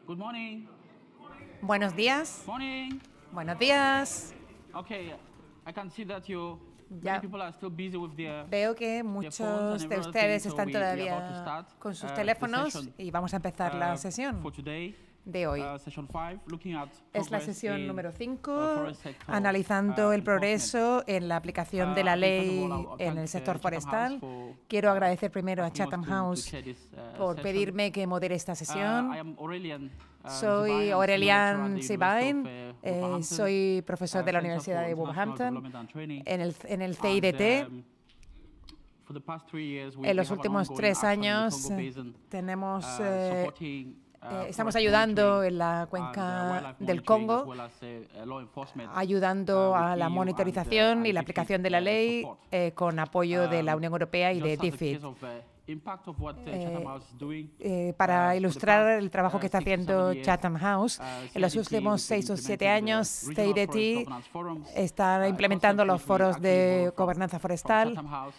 Good morning. Buenos días. Morning. Buenos días. Okay, I can see that Ya many people are still busy with their veo que phones muchos and de everything, ustedes so están we are about to todavía start, con sus the teléfonos session, y vamos a empezar la sesión for today, de hoy. session 5, looking at Es la progress sesión in, número 5, forest sector, analizando el enforcement. progreso en la aplicación de la I think first of ley all, I'll en thank, el sector Chatham forestal. House for, Quiero agradecer primero a asking us Chatham to House chair this, por session. pedirme que modere esta I sesión. am Aurelian Soy Zibain, I'm Aurelian senior lecturer at the Zibain, University of, Wolverhampton, soy profesor de la Center Universidad for de International Wolverhampton Development and Training. en el And, CIDT. for the past 3 years, En los have an últimos ongoing 3 action in the años Congo Basin, tenemos, supporting, estamos forest ayudando monitoring en la and, cuenca wildlife del monitoring, Congo, as well as, law enforcement, ayudando a with la EU monitorización and y la DFID, aplicación de la ley support. con apoyo de la Unión Europea y de Just as a DFID. case of, impact of what, Chatham House is doing, Para for the ilustrar past, el trabajo que está 6 to 7 haciendo years, Chatham House, en los CIDT, últimos we've been 6 o 7 implementing the años, Regional Forest CIDT Governance Forums. está implementando los concept which we foros actually de borrowed gobernanza from forestal. Chatham House.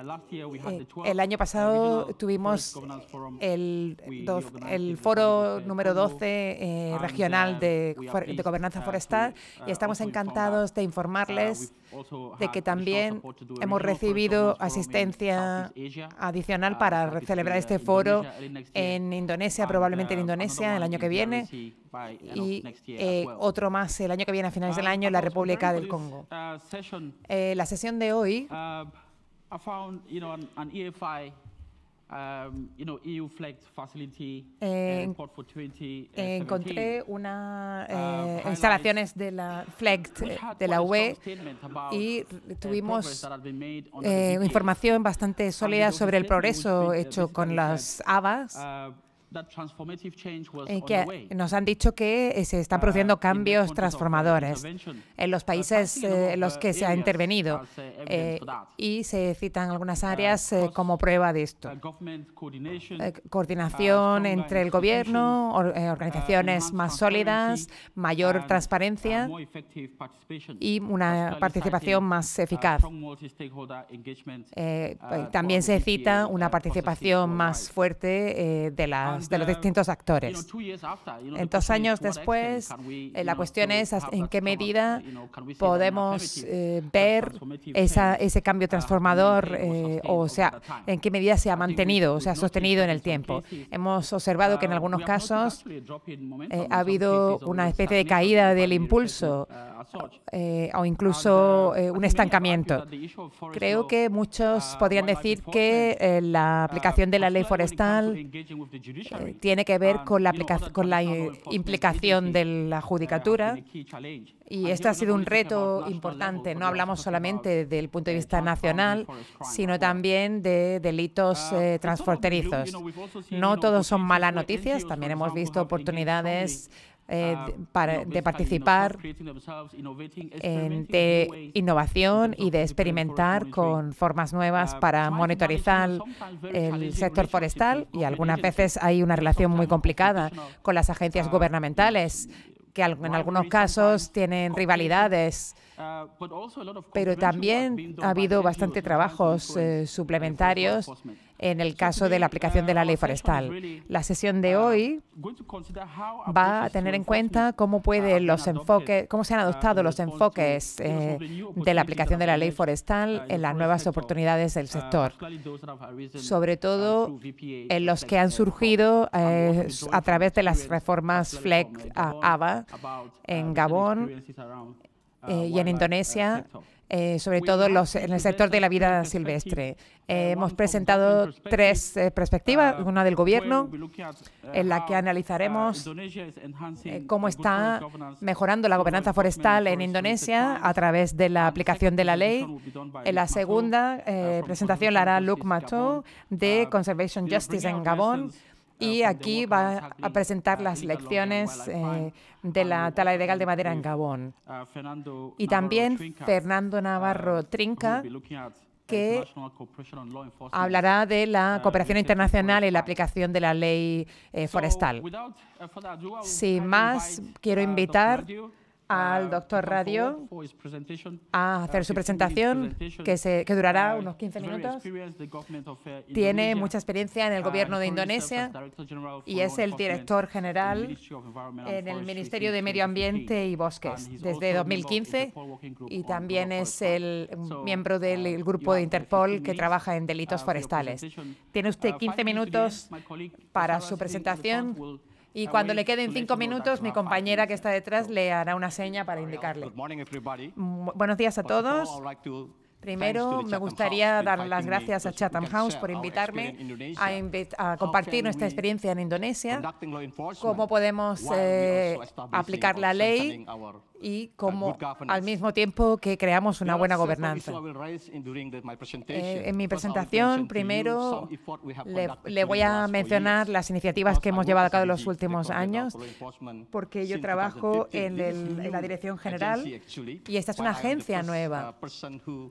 Last year we had the 12th, El año pasado Regional tuvimos Forest Governance Forum. el We organized el in the foro Republic of número Congo, 12 and, regional de we are pleased, gobernanza forestal y estamos also inform encantados de that, informarles we've also de had que additional también support to do a hemos Regional Forest recibido Governance Forum in asistencia Southeast Asia, adicional para likely to celebrar be, este foro Indonesia early next year, en Indonesia, and, probablemente en another Indonesia el one año que in viene, DRC by end of y next year as well. otro más el año que viene, a finales del año, en la República del Congo. Session, La sesión de hoy I found, an EFI, EU flagged facility report for 2017. encontré instalaciones de la FLEGT de la UE y tuvimos información bastante sólida sobre el progreso hecho con las habas, que nos han dicho que se están produciendo cambios transformadores en los países en los que se ha intervenido y se citan algunas áreas como prueba de esto. Coordinación entre el gobierno, organizaciones más sólidas, mayor transparencia y una participación más eficaz. También se cita una participación más fuerte de los distintos actores. 2 años después, la cuestión es en qué medida podemos ver ese cambio transformador, o sea, en qué medida se ha mantenido, o se ha sostenido en el tiempo. Hemos observado que en algunos casos ha habido una especie de caída del impulso o incluso un estancamiento. Creo que muchos podrían decir que la aplicación de la ley forestal tiene que ver con la implicación de la judicatura, y este ha sido un reto importante. No hablamos solamente desde el punto de vista nacional, sino también de delitos transfronterizos. No todos son malas noticias, también hemos visto oportunidades de participar de innovación y de experimentar con formas nuevas para monitorizar el sector forestal, y algunas veces hay una relación muy complicada con las agencias gubernamentales, que en algunos casos tienen rivalidades, pero también ha habido bastante trabajos suplementarios en el caso de la aplicación de la ley forestal. La sesión de hoy va a tener en cuenta cómo se han adoptado los enfoques de la aplicación de la ley forestal en las nuevas oportunidades del sector, sobre todo en los que han surgido a través de las reformas FLEGT-ABA en Gabón y en Indonesia, sobre todo en el sector de la vida silvestre. Hemos presentado 3 perspectivas, una del gobierno, en la que analizaremos cómo está mejorando la gobernanza forestal en Indonesia a través de la aplicación de la ley. En la segunda presentación la hará Luc Mathot de Conservation Justice en Gabón, y aquí va a presentar las lecciones de la tala ilegal de madera en Gabón. Y también Fernando Navarro Trinca, que hablará de la cooperación internacional y la aplicación de la ley forestal. Sin más, quiero invitar al doctor Radio a hacer su presentación, que durará unos 15 minutos. Tiene mucha experiencia en el gobierno de Indonesia y es el director general en el Ministerio de Medio Ambiente y Bosques desde 2015 y también es el miembro del grupo de Interpol que trabaja en delitos forestales. Tiene usted 15 minutos para su presentación. Y cuando le queden 5 minutos, mi compañera que está detrás le hará una seña para indicarle. Buenos días a todos. Primero, me gustaría dar las gracias a Chatham House por invitarme a compartir nuestra experiencia en Indonesia, cómo podemos aplicar la ley y cómo al mismo tiempo que creamos una buena gobernanza. En mi presentación, primero, le voy a mencionar las iniciativas que hemos llevado a cabo en los últimos años, porque yo trabajo en la Dirección General y esta es una agencia nueva.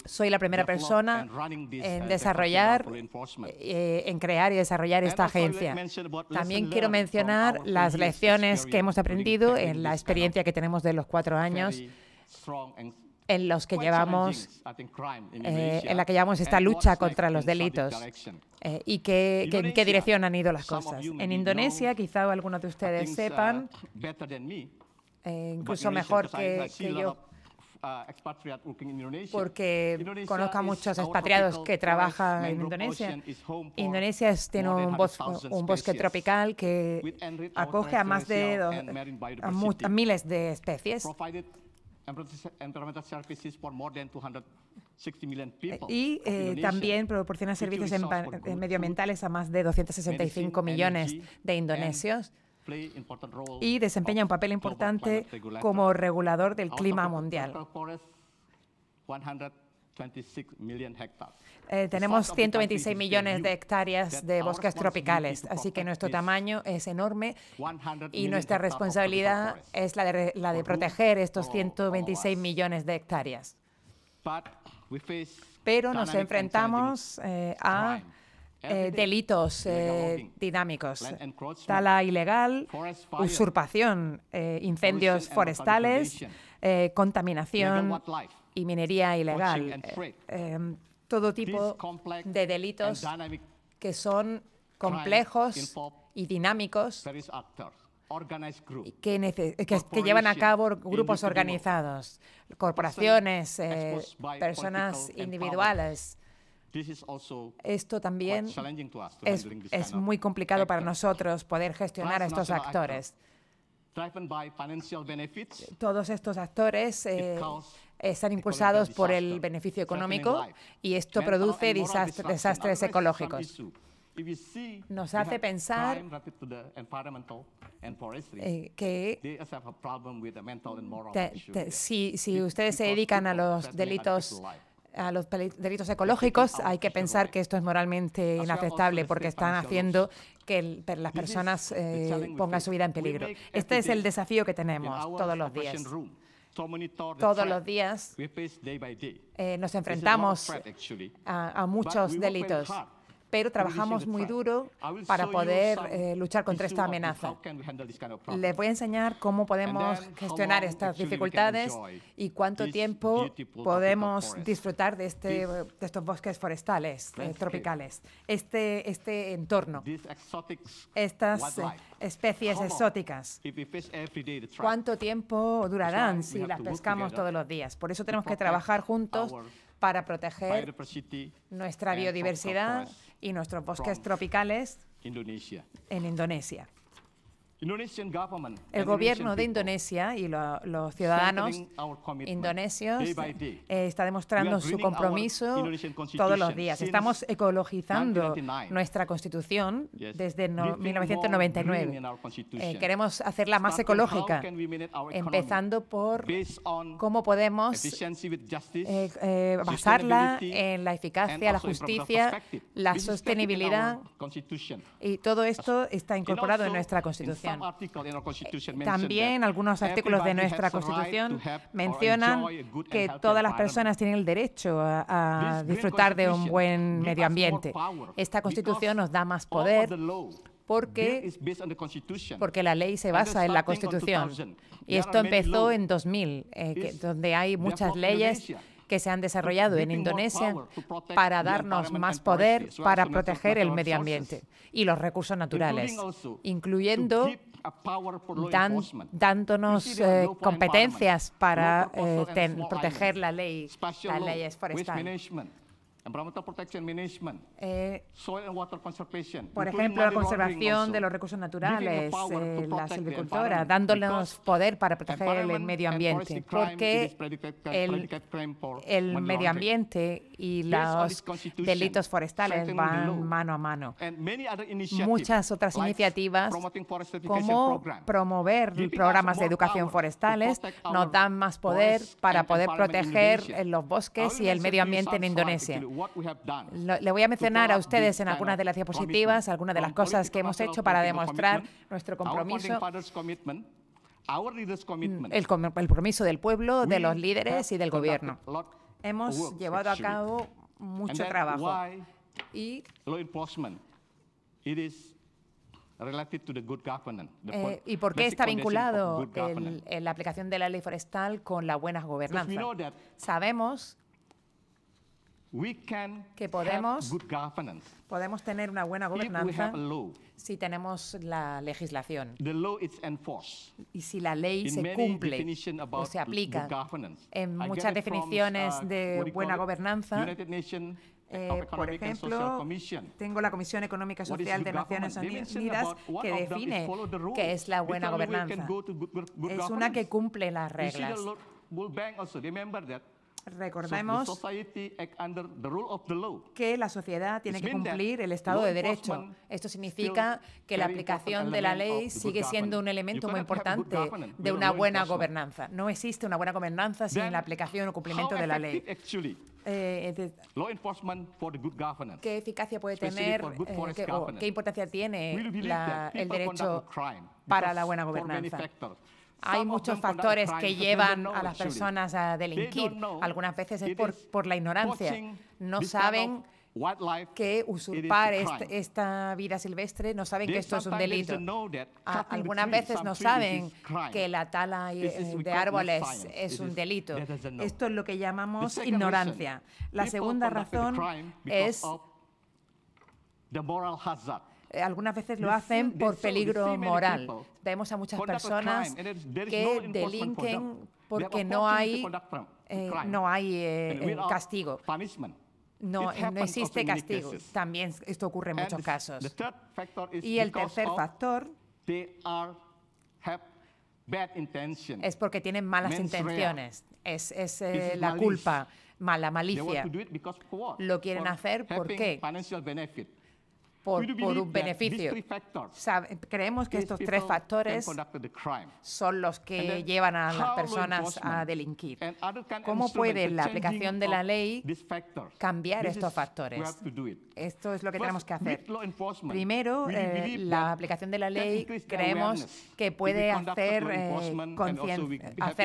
Soy la primera persona en desarrollar, en crear y desarrollar esta agencia. También quiero mencionar las lecciones que hemos aprendido en la experiencia que tenemos de los 4 años en los que llevamos, en la que llevamos esta lucha contra los delitos y en qué dirección han ido las cosas. En Indonesia, quizá algunos de ustedes sepan, incluso mejor que yo, porque conozco a muchos expatriados que trabajan en Indonesia. Indonesia tiene un bosque tropical que acoge a más de a miles de especies y también proporciona servicios medioambientales a más de 265 millones de indonesios y desempeña un papel importante como regulador del clima mundial. Tenemos 126 millones de hectáreas de bosques tropicales, así que nuestro tamaño es enorme y nuestra responsabilidad es la de proteger estos 126 millones de hectáreas. Pero nos enfrentamos a delitos dinámicos, tala ilegal, usurpación, incendios forestales, contaminación y minería ilegal. Todo tipo de delitos que son complejos y dinámicos que llevan a cabo grupos organizados, corporaciones, personas individuales. Esto también es muy complicado para nosotros poder gestionar a estos actores. Todos estos actores están impulsados por el beneficio económico y esto produce desastres ecológicos. Nos hace pensar que si ustedes se dedican a los delitos ecológicos, hay que pensar que esto es moralmente inaceptable porque están haciendo que las personas pongan su vida en peligro. Este es el desafío que tenemos todos los días. Todos los días nos enfrentamos a muchos delitos, pero trabajamos muy duro para poder luchar contra esta amenaza. Les voy a enseñar cómo podemos gestionar estas dificultades y cuánto tiempo podemos disfrutar de estos bosques forestales tropicales, este entorno, estas especies exóticas. ¿Cuánto tiempo durarán si las pescamos todos los días? Por eso tenemos que trabajar juntos para proteger nuestra biodiversidad y nuestros bosques tropicales en Indonesia. El gobierno de Indonesia y los ciudadanos indonesios está demostrando su compromiso todos los días. Estamos ecologizando nuestra Constitución desde 1999. Queremos hacerla más ecológica, empezando por cómo podemos basarla en la eficacia, la justicia, la sostenibilidad, y todo esto está incorporado en nuestra Constitución. También algunos artículos de nuestra Constitución mencionan que todas las personas tienen el derecho a disfrutar de un buen medio ambiente. Esta Constitución nos da más poder porque la ley se basa en la Constitución. Y esto empezó en 2000, donde hay muchas leyes que se han desarrollado en Indonesia para darnos más poder para proteger el medio ambiente y los recursos naturales, incluyendo dándonos competencias para proteger las leyes forestales. Por ejemplo, la conservación de los recursos naturales, la silvicultura, dándonos poder para proteger el medio ambiente, porque el medio ambiente y los delitos forestales van mano a mano. Muchas otras iniciativas, como promover programas de educación forestales, nos dan más poder para poder proteger los bosques y el medio ambiente en Indonesia. Le voy a mencionar a ustedes en algunas de las diapositivas algunas de las cosas que hemos hecho para demostrar nuestro compromiso, el compromiso del pueblo, de los líderes y del gobierno. Hemos llevado a cabo mucho trabajo y ¿por qué está vinculado la aplicación de la ley forestal con la buena gobernanza? Sabemos que podemos tener una buena gobernanza si tenemos la legislación y si la ley se cumple o se aplica. En muchas definiciones de buena gobernanza, por ejemplo, tengo la Comisión Económica y Social de Naciones Unidas que define qué es la buena gobernanza. Es una que cumple las reglas. Recordemos que la sociedad tiene que cumplir el Estado de Derecho. Esto significa que la aplicación de la ley sigue siendo un elemento muy importante de una buena gobernanza. No existe una buena gobernanza sin la aplicación o cumplimiento de la ley. ¿Qué eficacia puede tener, qué importancia tiene el derecho para la buena gobernanza? Hay muchos factores que llevan a las personas a delinquir. Algunas veces es por la ignorancia. No saben que usurpar esta vida silvestre, no saben que esto es un delito. Algunas veces no saben que la tala de árboles es un delito. Esto es lo que llamamos ignorancia. La segunda razón es algunas veces lo hacen por peligro moral. Vemos a muchas personas que delinquen porque no hay castigo. No existe castigo. También esto ocurre en muchos casos. Y el tercer factor es porque tienen malas intenciones. Es la culpa, la malicia. Lo quieren hacer ¿por qué? Por un beneficio. Creemos que estos tres factores son los que llevan a las personas a delinquir. ¿Cómo puede la aplicación de la ley cambiar estos factores? Esto es lo que tenemos que hacer. Primero, la aplicación de la ley creemos que puede hacer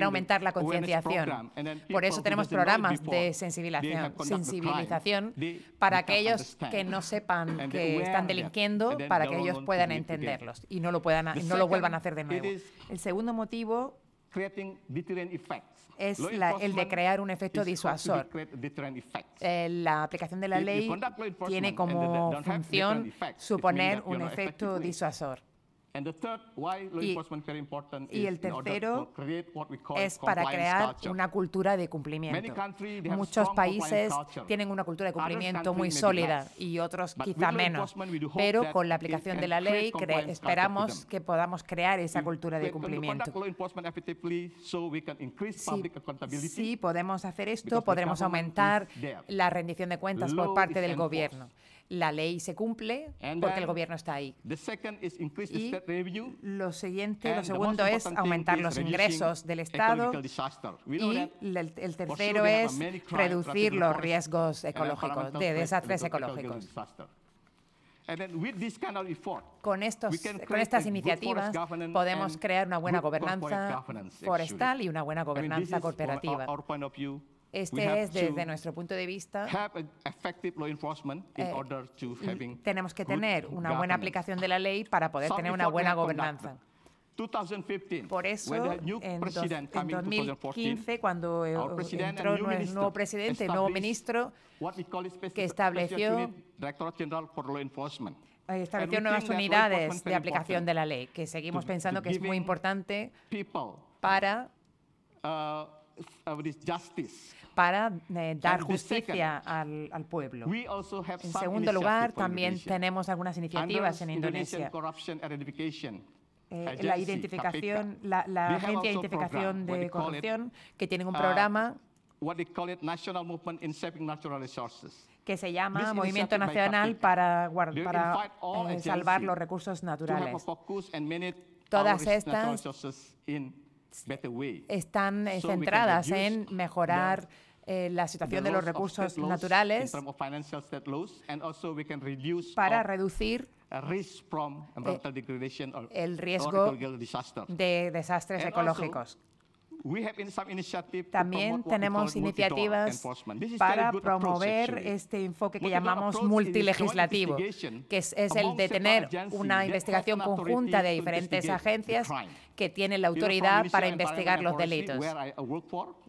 aumentar la concienciación. Por eso tenemos programas de sensibilización para aquellos que no sepan que están delinquiendo, para que ellos puedan entenderlos y no lo vuelvan a hacer de nuevo. El segundo motivo es el de crear un efecto disuasor. La aplicación de la ley tiene como función suponer un efecto disuasor. Y el tercero es para crear una cultura de cumplimiento. Muchos países tienen una cultura de cumplimiento muy sólida y otros quizá menos, pero con la aplicación de la ley esperamos que podamos crear esa cultura de cumplimiento. Si podemos hacer esto, podremos aumentar la rendición de cuentas por parte del gobierno. La ley se cumple porque el gobierno está ahí. Y lo segundo es aumentar los ingresos del Estado y el tercero es reducir los riesgos ecológicos, de desastres ecológicos. Con estas iniciativas podemos crear una buena gobernanza forestal y una buena gobernanza cooperativa. Este es, desde nuestro punto de vista, tenemos que tener una buena aplicación de la ley para poder tener una buena gobernanza. Por eso, en 2015, cuando entró el nuevo presidente, el nuevo ministro, que estableció nuevas unidades de aplicación de la ley, que seguimos pensando que es muy importante para dar justicia al pueblo. En segundo lugar, también tenemos algunas iniciativas en Indonesia. La identificación, la Agencia de Identificación de Corrupción, que tienen un programa que se llama Movimiento Nacional para salvar los recursos naturales. Todas estas están centradas en mejorar la situación de los recursos naturales para reducir el riesgo de desastres ecológicos. También tenemos iniciativas para promover este enfoque que llamamos multilegislativo, que es el de tener una investigación conjunta de diferentes agencias que tienen la autoridad para investigar los delitos.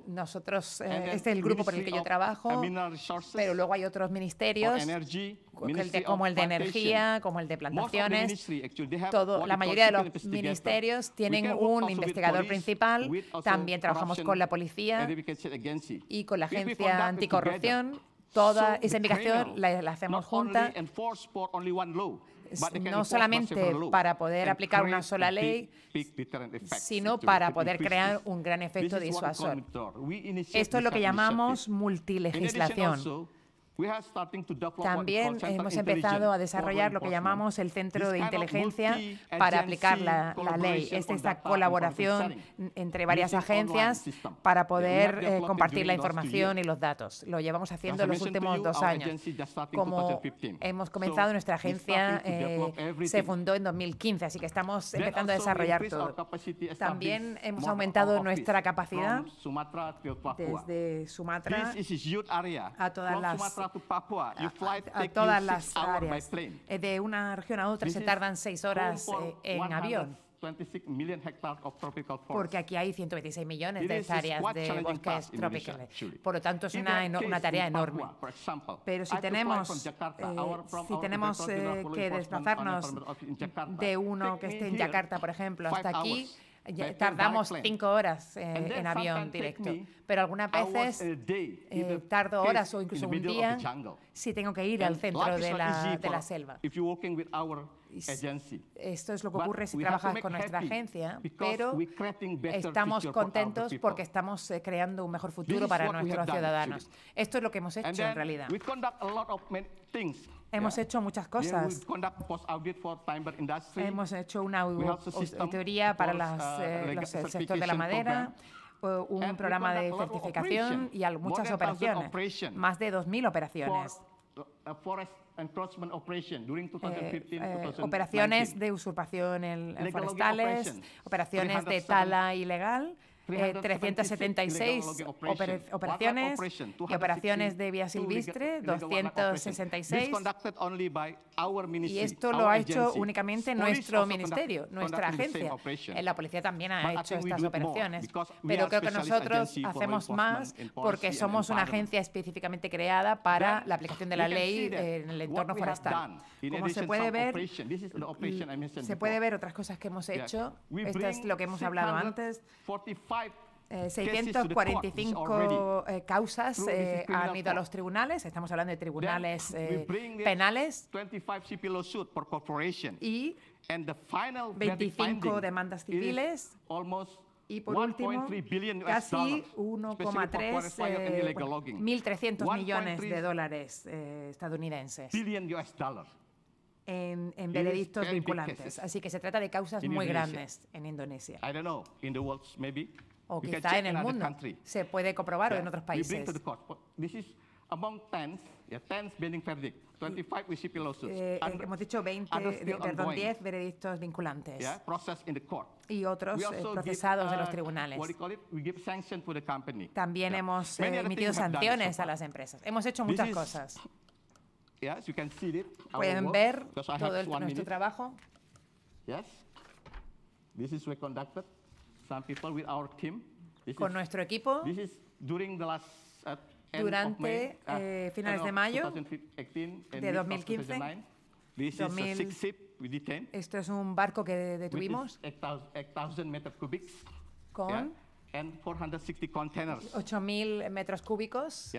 Nosotros, este es el grupo por el que yo trabajo, pero luego hay otros ministerios, como el de energía, como el de plantaciones. La mayoría de los ministerios tienen un investigador principal. También trabajamos con la policía y con la agencia anticorrupción. Toda esa investigación la hacemos junta, no solamente para poder aplicar una sola ley, sino para poder crear un gran efecto disuasor. Esto es lo que llamamos multilegislación. También hemos empezado a desarrollar lo que llamamos el Centro de Inteligencia para aplicar la ley. Esta colaboración entre varias agencias para poder compartir la información y los datos. Lo llevamos haciendo en los últimos 2 años. Como hemos comenzado, nuestra agencia se fundó en 2015, así que estamos empezando a desarrollar todo. También hemos aumentado nuestra capacidad desde Sumatra a todas las áreas. De una región a otra se tardan 6 horas en avión, porque aquí hay 126 millones de hectáreas de bosques tropicales. Por lo tanto, es una tarea enorme. Pero si tenemos que desplazarnos de uno que esté en Yakarta, por ejemplo, hasta aquí, tardamos 5 horas en avión directo, pero algunas veces tardo horas o incluso un día si tengo que ir al centro de la selva. Esto es lo que ocurre si trabajas con nuestra agencia, pero estamos contentos porque estamos creando un mejor futuro para nuestros ciudadanos. Esto es lo que hemos hecho en realidad. Hemos hecho muchas cosas. Hemos hecho una auditoría para el sector de la madera, un programa de certificación y muchas operaciones, más de 2.000 operaciones. Operaciones de ususurpación forestales, operaciones de tala ilegal, 376 operaciones y operaciones de vía silvestre, 266. Y esto lo ha hecho únicamente nuestro ministerio, nuestra agencia. La policía también ha hecho estas operaciones, pero creo que nosotros hacemos más porque somos una agencia específicamente creada para la aplicación de la ley en el entorno forestal. Como se puede ver otras cosas que hemos hecho. Esto es lo que hemos hablado antes. 645 causas han ido a los tribunales. Estamos hablando de tribunales penales y 25 demandas civiles. Y por último, casi 1,3 millones de dólares estadounidenses en veredictos vinculantes. Así que se trata de causas muy grandes en Indonesia. O quizá en el mundo. Se puede comprobar o en otros países. among 10 binding verdicts, 25 recipient lawsuits. Hemos dicho 10 veredictos vinculantes. Processed in the court. Y otros procesados en los tribunales. También hemos emitido sanciones a las empresas. Hemos hecho muchas cosas. Pueden ver todo nuestro trabajo. Con nuestro equipo. Durante finales de mayo de 2015. Esto es un barco que detuvimos con 8.000 metros cúbicos,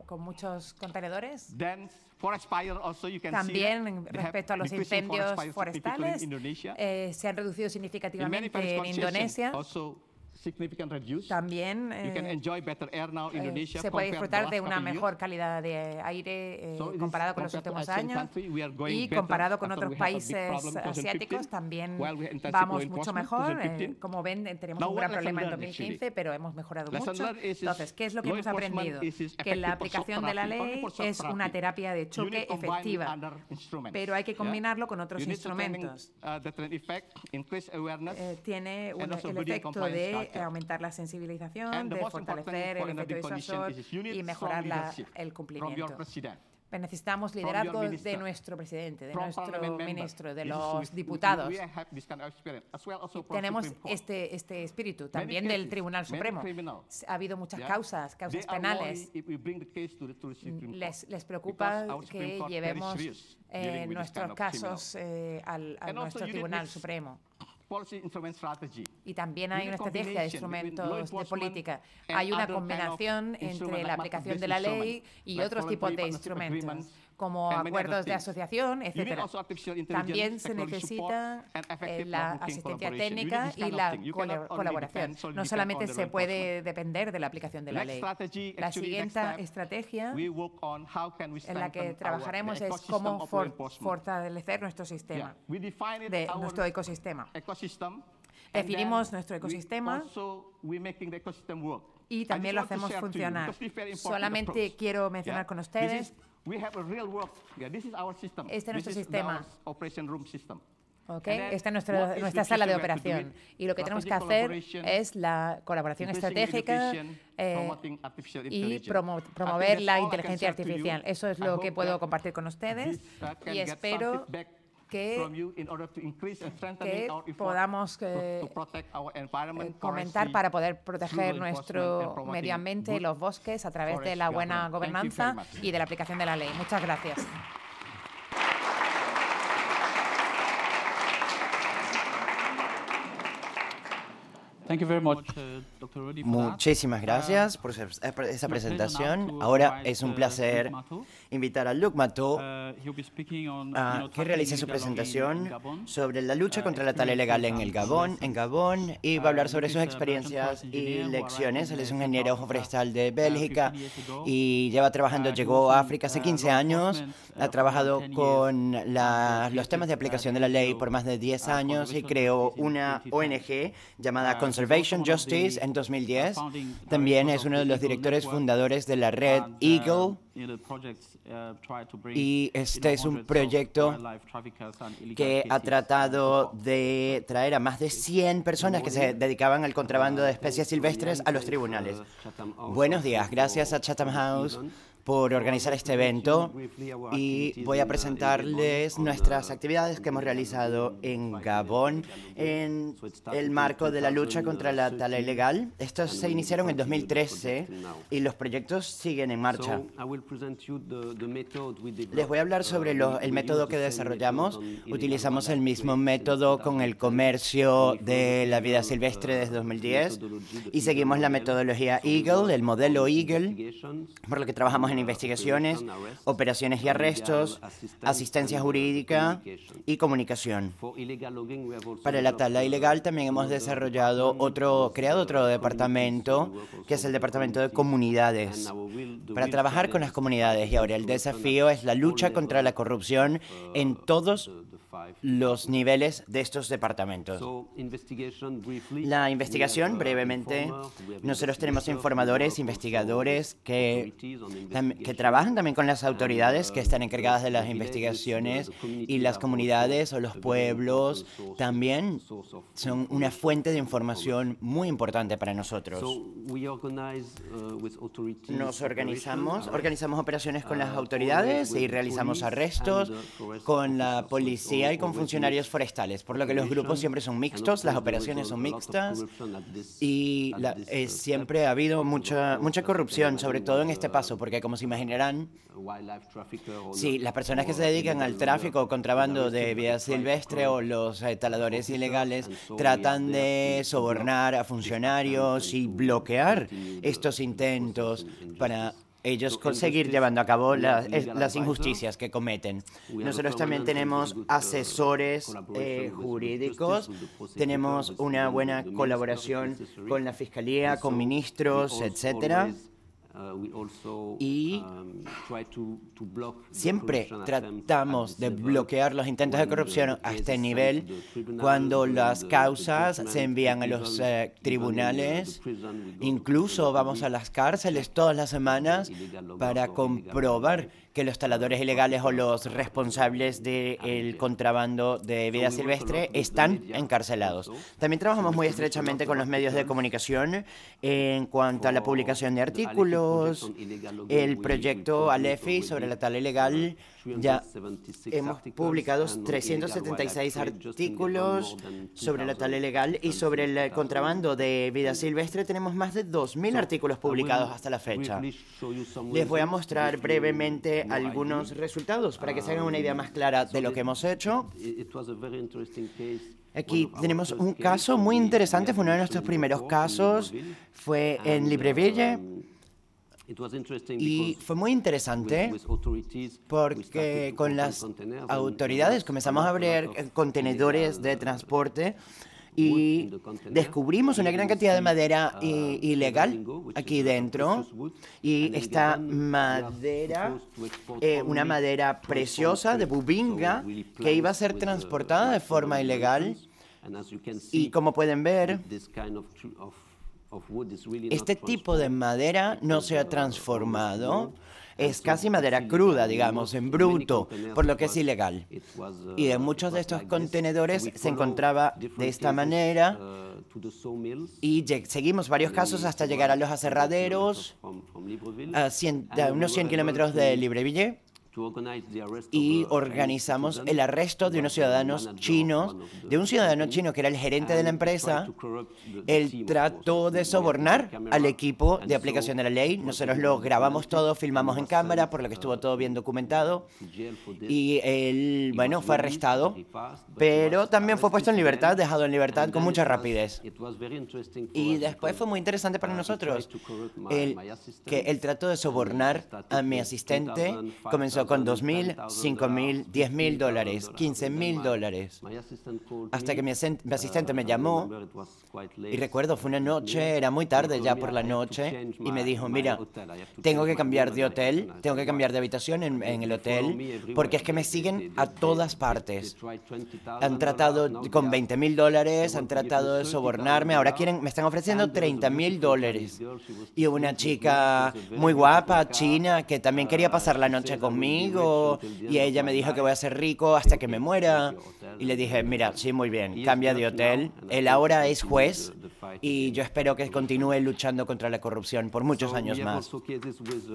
con muchos contenedores. También respecto a los incendios forestales, se han reducido significativamente en Indonesia. También se puede disfrutar de una mejor calidad de aire comparado con los últimos años y comparado con otros países asiáticos también vamos mucho mejor. Como ven, tenemos un gran problema en 2015, pero hemos mejorado mucho. Entonces, ¿qué es lo que hemos aprendido? Que la aplicación de la ley es una terapia de choque efectiva, pero hay que combinarlo con otros instrumentos. Tiene el efecto de aumentar la sensibilización, de fortalecer el efecto disuasor y mejorar el cumplimiento. Pero necesitamos liderazgo de nuestro presidente, de nuestro ministro, de los diputados. Tenemos este espíritu también del Tribunal Supremo. Ha habido muchas causas penales. Les preocupa que llevemos nuestros casos a nuestro Tribunal Supremo. Y también hay una estrategia de instrumentos de política. Hay una combinación entre la aplicación de la ley y otros tipos de instrumentos, como acuerdos de asociación, etc. También se necesita la asistencia técnica y la colaboración. No solamente se puede depender de la aplicación de la ley. La siguiente estrategia en la que trabajaremos es cómo fortalecer nuestro sistema, nuestro ecosistema. Definimos nuestro ecosistema y también lo hacemos funcionar. Solamente quiero mencionar con ustedes, este es nuestro sistema. Esta es nuestra sala de operación. Y lo que tenemos que hacer es la colaboración estratégica y promover la inteligencia artificial. Eso es lo que puedo compartir con ustedes y espero que podamos comentar para poder proteger nuestro medio ambiente y los bosques a través de la buena gobernanza y de la aplicación de la ley. Muchas gracias. Muchísimas gracias por esa presentación. Ahora es un placer invitar a Luc Mathot a que realice su presentación sobre la lucha contra la tala ilegal en el Gabón, y va a hablar sobre sus experiencias y lecciones. Él es un ingeniero forestal de Bélgica y llegó a África hace 15 años. Ha trabajado con los temas de aplicación de la ley por más de 10 años y creó una ONG llamada Conservation Justice en 2010. También es uno de los directores fundadores de la red Eagle. Y este es un proyecto que ha tratado de traer a más de 100 personas que se dedicaban al contrabando de especies silvestres a los tribunales. Buenos días, gracias a Chatham House por organizar este evento y voy a presentarles nuestras actividades que hemos realizado en Gabón en el marco de la lucha contra la tala ilegal. Estos se iniciaron en 2013 y los proyectos siguen en marcha. Les voy a hablar sobre el método que desarrollamos. Utilizamos el mismo método con el comercio de la vida silvestre desde 2010 y seguimos la metodología Eagle, el modelo Eagle, por lo que trabajamos en investigaciones, operaciones y arrestos, asistencia jurídica y comunicación. Para la tala ilegal también hemos creado otro departamento, que es el departamento de comunidades, para trabajar con las comunidades. Y ahora el desafío es la lucha contra la corrupción en todos los niveles de estos departamentos. La investigación, brevemente, nosotros tenemos informadores, investigadores que trabajan también con las autoridades que están encargadas de las investigaciones, y las comunidades o los pueblos también son una fuente de información muy importante para nosotros. Nos organizamos operaciones con las autoridades y realizamos arrestos con la policía y con funcionarios forestales, por lo que los grupos siempre son mixtos, las operaciones son mixtas, y siempre ha habido mucha corrupción, sobre todo en este paso, porque como se imaginarán, sí, las personas que se dedican al tráfico o contrabando de vida silvestre o los taladores ilegales tratan de sobornar a funcionarios y bloquear estos intentos para ellos conseguir llevando a cabo las injusticias que cometen. Nosotros también tenemos asesores jurídicos, tenemos una buena colaboración con la Fiscalía, con ministros, etcétera. Y siempre tratamos de bloquear los intentos de corrupción a este nivel. Cuando las causas se envían a los tribunales, incluso vamos a las cárceles todas las semanas para comprobar que los taladores ilegales o los responsables del contrabando de vida silvestre están encarcelados. También trabajamos muy estrechamente con los medios de comunicación en cuanto a la publicación de artículos. El proyecto Alefi sobre la tala ilegal, ya hemos publicado 376 artículos sobre la tala ilegal, y sobre el contrabando de vida silvestre tenemos más de 2.000 artículos publicados hasta la fecha. Les voy a mostrar brevemente algunos resultados para que se hagan una idea más clara de lo que hemos hecho. Aquí tenemos un caso muy interesante, fue uno de nuestros primeros casos, fue en Libreville. Y fue muy interesante porque con las autoridades comenzamos a abrir contenedores de transporte y descubrimos una gran cantidad de madera ilegal aquí dentro. Y esta madera, una madera preciosa de Bubinga, que iba a ser transportada de forma ilegal. Y como pueden ver, este tipo de madera no se ha transformado, es casi madera cruda, digamos, en bruto, por lo que es ilegal. Y en muchos de estos contenedores se encontraba de esta manera, y seguimos varios casos hasta llegar a los aserraderos, a unos 100 kilómetros de Libreville. Y organizamos el arresto de unos ciudadanos chinos, de un ciudadano chino que era el gerente de la empresa. Él trató de sobornar al equipo de aplicación de la ley. Nosotros lo grabamos todo, filmamos en cámara, por lo que estuvo todo bien documentado. Y él, bueno, fue arrestado, pero también fue puesto en libertad, dejado en libertad con mucha rapidez. Y después fue muy interesante para nosotros que el trato de sobornar a mi asistente comenzó con $2,000, $5,000, $10,000, $15,000, hasta que mi asistente me llamó, y recuerdo, fue una noche, era muy tarde ya por la noche, y me dijo, mira, tengo que cambiar de hotel, tengo que cambiar de habitación en el hotel, porque es que me siguen a todas partes. Han tratado con $20,000, han tratado de sobornarme, ahora me están ofreciendo $30,000. Y una chica muy guapa, china, que también quería pasar la noche conmigo, y ella me dijo que voy a ser rico hasta que me muera. Y le dije, mira, sí, muy bien, cambia de hotel. Él ahora es juez y yo espero que continúe luchando contra la corrupción por muchos años más.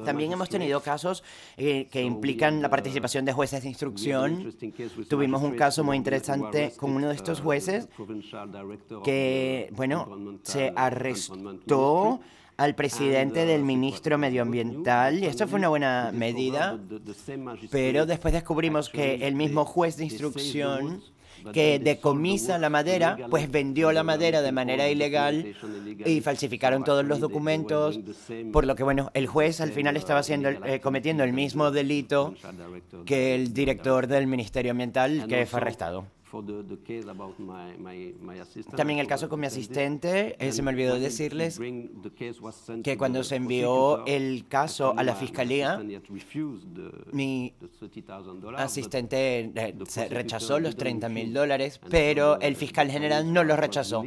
También hemos tenido casos que implican la participación de jueces de instrucción. Tuvimos un caso muy interesante con uno de estos jueces que, bueno, se arrestó al presidente del ministro medioambiental, y esto fue una buena medida, pero después descubrimos que el mismo juez de instrucción que decomisa la madera, pues vendió la madera de manera ilegal y falsificaron todos los documentos, por lo que, bueno, el juez al final estaba cometiendo el mismo delito que el director del Ministerio Ambiental, que fue arrestado. También el caso con mi asistente, se me olvidó decirles que cuando se envió el caso a la fiscalía, mi asistente rechazó los $30.000, pero el fiscal general no los rechazó,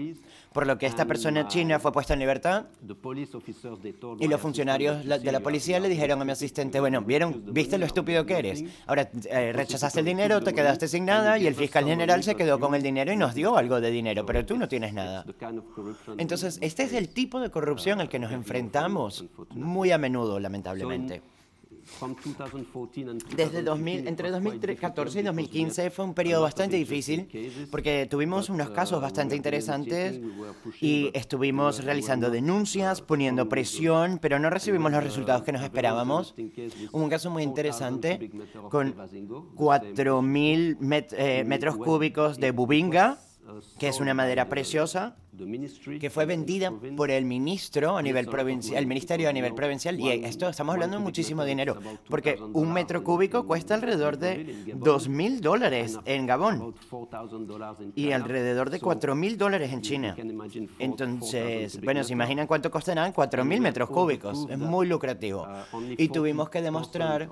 por lo que esta persona china fue puesta en libertad y los funcionarios de la policía le dijeron a mi asistente, bueno, ¿viste lo estúpido que eres? Ahora rechazaste el dinero, te quedaste sin nada y el fiscal general se quedó con el dinero y nos dio algo de dinero, pero tú no tienes nada. Entonces, este es el tipo de corrupción al que nos enfrentamos muy a menudo, lamentablemente. Entre 2014 y 2015 fue un periodo bastante difícil porque tuvimos unos casos bastante interesantes y estuvimos realizando denuncias, poniendo presión, pero no recibimos los resultados que nos esperábamos. Hubo un caso muy interesante con 4.000 metros cúbicos de bubinga, que es una madera preciosa, que fue vendida por el ministro a nivel provincial, el ministerio a nivel provincial, y esto estamos hablando de muchísimo dinero, porque un metro cúbico cuesta alrededor de $2.000 en Gabón y alrededor de $4.000 en China. Entonces, bueno, ¿se imaginan cuánto costarán 4.000 metros cúbicos? Es muy lucrativo. Y tuvimos que demostrar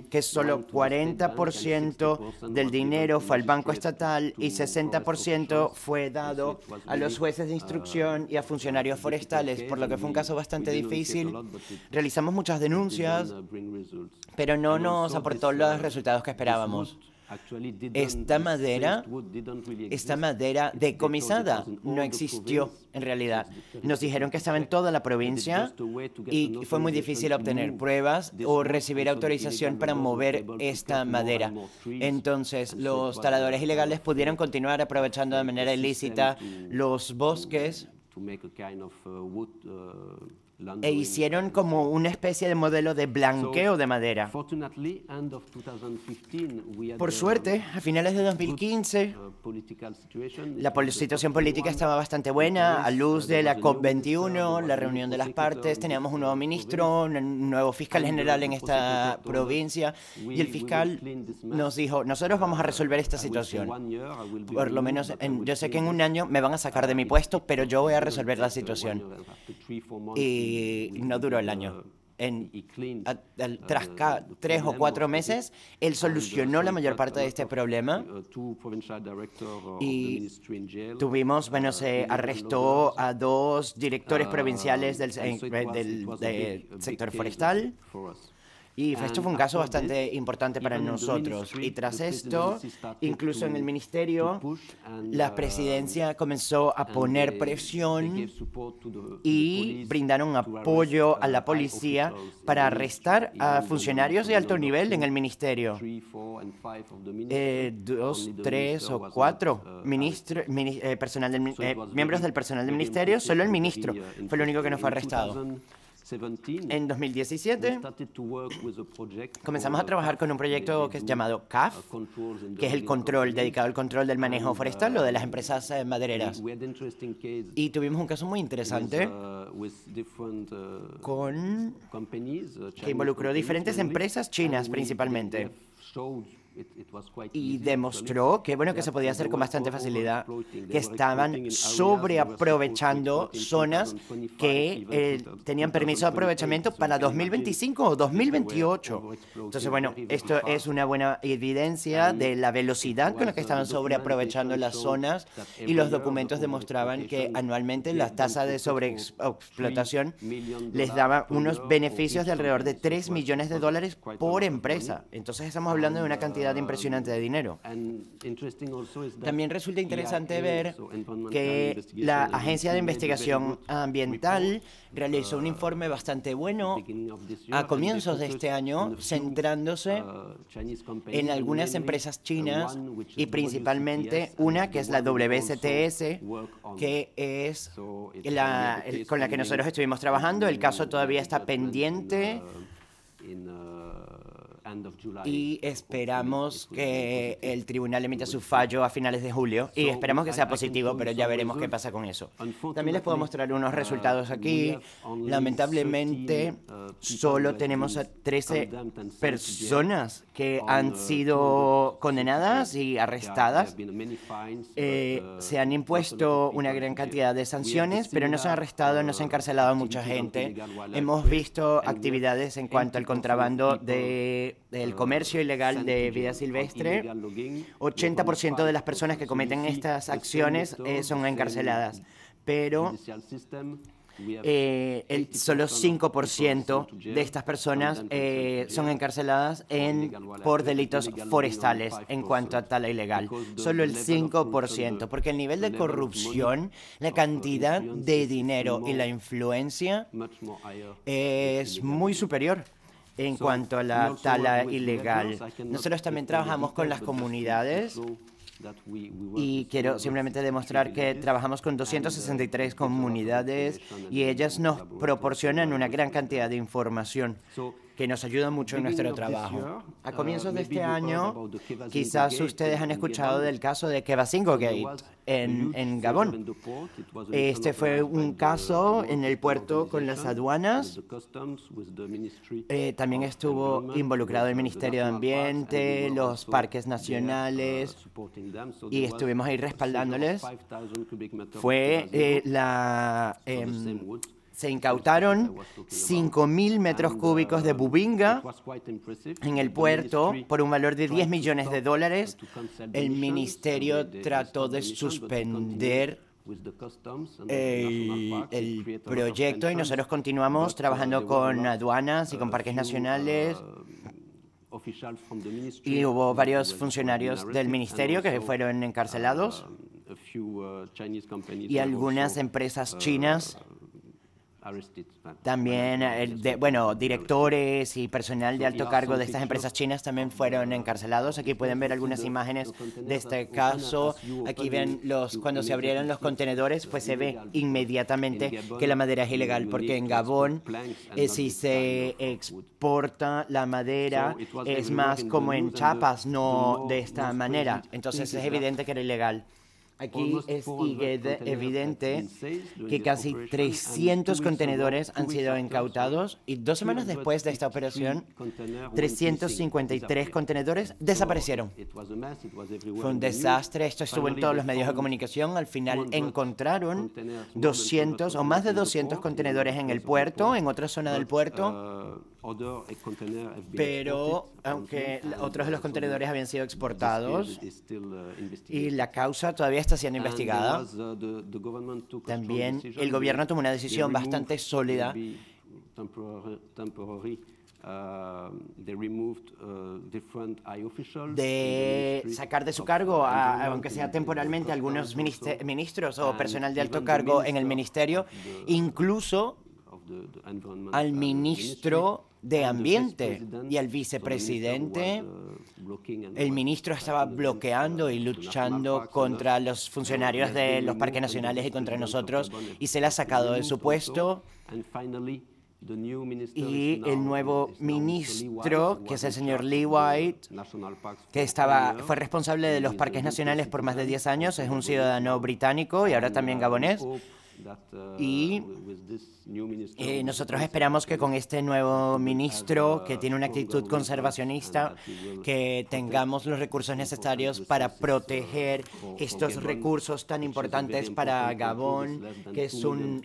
que solo 40% del dinero fue al Banco Estatal y 60% fue dado a los jueces de instrucción y a funcionarios forestales, por lo que fue un caso bastante difícil. Realizamos muchas denuncias, pero no nos aportó los resultados que esperábamos. Esta madera decomisada no existió en realidad. Nos dijeron que estaba en toda la provincia y fue muy difícil obtener pruebas o recibir autorización para mover esta madera. Entonces, los taladores ilegales pudieron continuar aprovechando de manera ilícita los bosques e hicieron como una especie de modelo de blanqueo de madera. Por suerte, a finales de 2015, la situación política estaba bastante buena, a luz de la COP21, la reunión de las partes, teníamos un nuevo ministro, un nuevo fiscal general en esta provincia, y el fiscal nos dijo, nosotros vamos a resolver esta situación. Por lo menos, yo sé que en un año me van a sacar de mi puesto, pero yo voy a resolver la situación. Y no duró el año. Tras 3 o 4 meses, él solucionó la mayor parte de este problema y tuvimos, bueno, se arrestó a 2 directores provinciales del sector forestal. Y esto fue un caso bastante importante para nosotros. Y tras esto, incluso en el ministerio, la presidencia comenzó a poner presión y brindaron apoyo a la policía para arrestar a funcionarios de alto nivel en el ministerio. 2, 3 o 4 miembros del personal del ministerio, solo el ministro fue el único que no fue arrestado. En 2017 comenzamos a trabajar con un proyecto que es llamado CAF, que es el control, dedicado al control del manejo forestal o de las empresas madereras. Y tuvimos un caso muy interesante que involucró diferentes empresas chinas principalmente. Y demostró que, bueno, que se podía hacer con bastante facilidad, que estaban sobreaprovechando zonas que tenían permiso de aprovechamiento para 2025 o 2028. Entonces, bueno, esto es una buena evidencia de la velocidad con la que estaban sobreaprovechando las zonas, y los documentos demostraban que anualmente la tasa de sobreexplotación les daba unos beneficios de alrededor de $3 millones por empresa. Entonces, estamos hablando de una cantidad impresionante de dinero. También resulta interesante ver que la Agencia de Investigación Ambiental realizó un informe bastante bueno a comienzos de este año, centrándose en algunas empresas chinas y principalmente una que es la WSTS, que es con la que nosotros estuvimos trabajando. El caso todavía está pendiente y esperamos que el tribunal emita su fallo a finales de julio y esperamos que sea positivo, pero ya veremos qué pasa con eso. También les puedo mostrar unos resultados aquí. Lamentablemente, solo tenemos a 13 personas que han sido condenadas y arrestadas. Se han impuesto una gran cantidad de sanciones, pero no se han arrestado, no se ha encarcelado a mucha gente. Hemos visto actividades en cuanto al contrabando del comercio ilegal de vida silvestre. 80% de las personas que cometen estas acciones son encarceladas, pero solo 5% de estas personas son encarceladas por delitos forestales en cuanto a tala ilegal. Solo el 5%, porque el nivel de corrupción, la cantidad de dinero y la influencia es muy superior en cuanto a la tala ilegal. Nosotros también trabajamos con las comunidades y quiero simplemente demostrar que trabajamos con 263 comunidades y ellas nos proporcionan una gran cantidad de información que nos ayuda mucho en nuestro trabajo. A comienzos de este año, quizás ustedes han escuchado del caso de Kebasingo Gate en Gabón. Este fue un caso en el puerto con las aduanas. También estuvo involucrado el Ministerio de Ambiente, los parques nacionales, y estuvimos ahí respaldándoles. Se incautaron 5.000 metros cúbicos de bubinga en el puerto por un valor de $10 millones. El ministerio trató de suspender el proyecto y nosotros continuamos trabajando con aduanas y con parques nacionales. Y hubo varios funcionarios del ministerio que fueron encarcelados y algunas empresas chinas. También, directores y personal de alto cargo de estas empresas chinas también fueron encarcelados. Aquí pueden ver algunas imágenes de este caso. Aquí ven cuando se abrieron los contenedores, pues se ve inmediatamente que la madera es ilegal, porque en Gabón, si se exporta la madera, es más como en Chiapas, no de esta manera. Entonces es evidente que era ilegal. Aquí es evidente que casi 300 contenedores han sido incautados y 2 semanas después de esta operación, 353 contenedores desaparecieron. Fue un desastre, esto estuvo en todos los medios de comunicación. Al final encontraron 200 o más de 200 contenedores en el puerto, en otra zona del puerto. Pero aunque otros de los contenedores habían sido exportados y la causa todavía está siendo investigada, también el gobierno tomó una decisión bastante sólida de sacar de su cargo, aunque sea temporalmente, algunos ministros o personal de alto cargo en el ministerio, incluso al ministro de Ambiente y al vicepresidente. El ministro estaba bloqueando y luchando contra los funcionarios de los parques nacionales y contra nosotros, y se le ha sacado de su puesto. Y el nuevo ministro, que es el señor Lee White, que fue responsable de los parques nacionales por más de 10 años, es un ciudadano británico y ahora también gabonés. Y nosotros esperamos que con este nuevo ministro, que tiene una actitud conservacionista, que tengamos los recursos necesarios para proteger estos recursos tan importantes para Gabón, que es un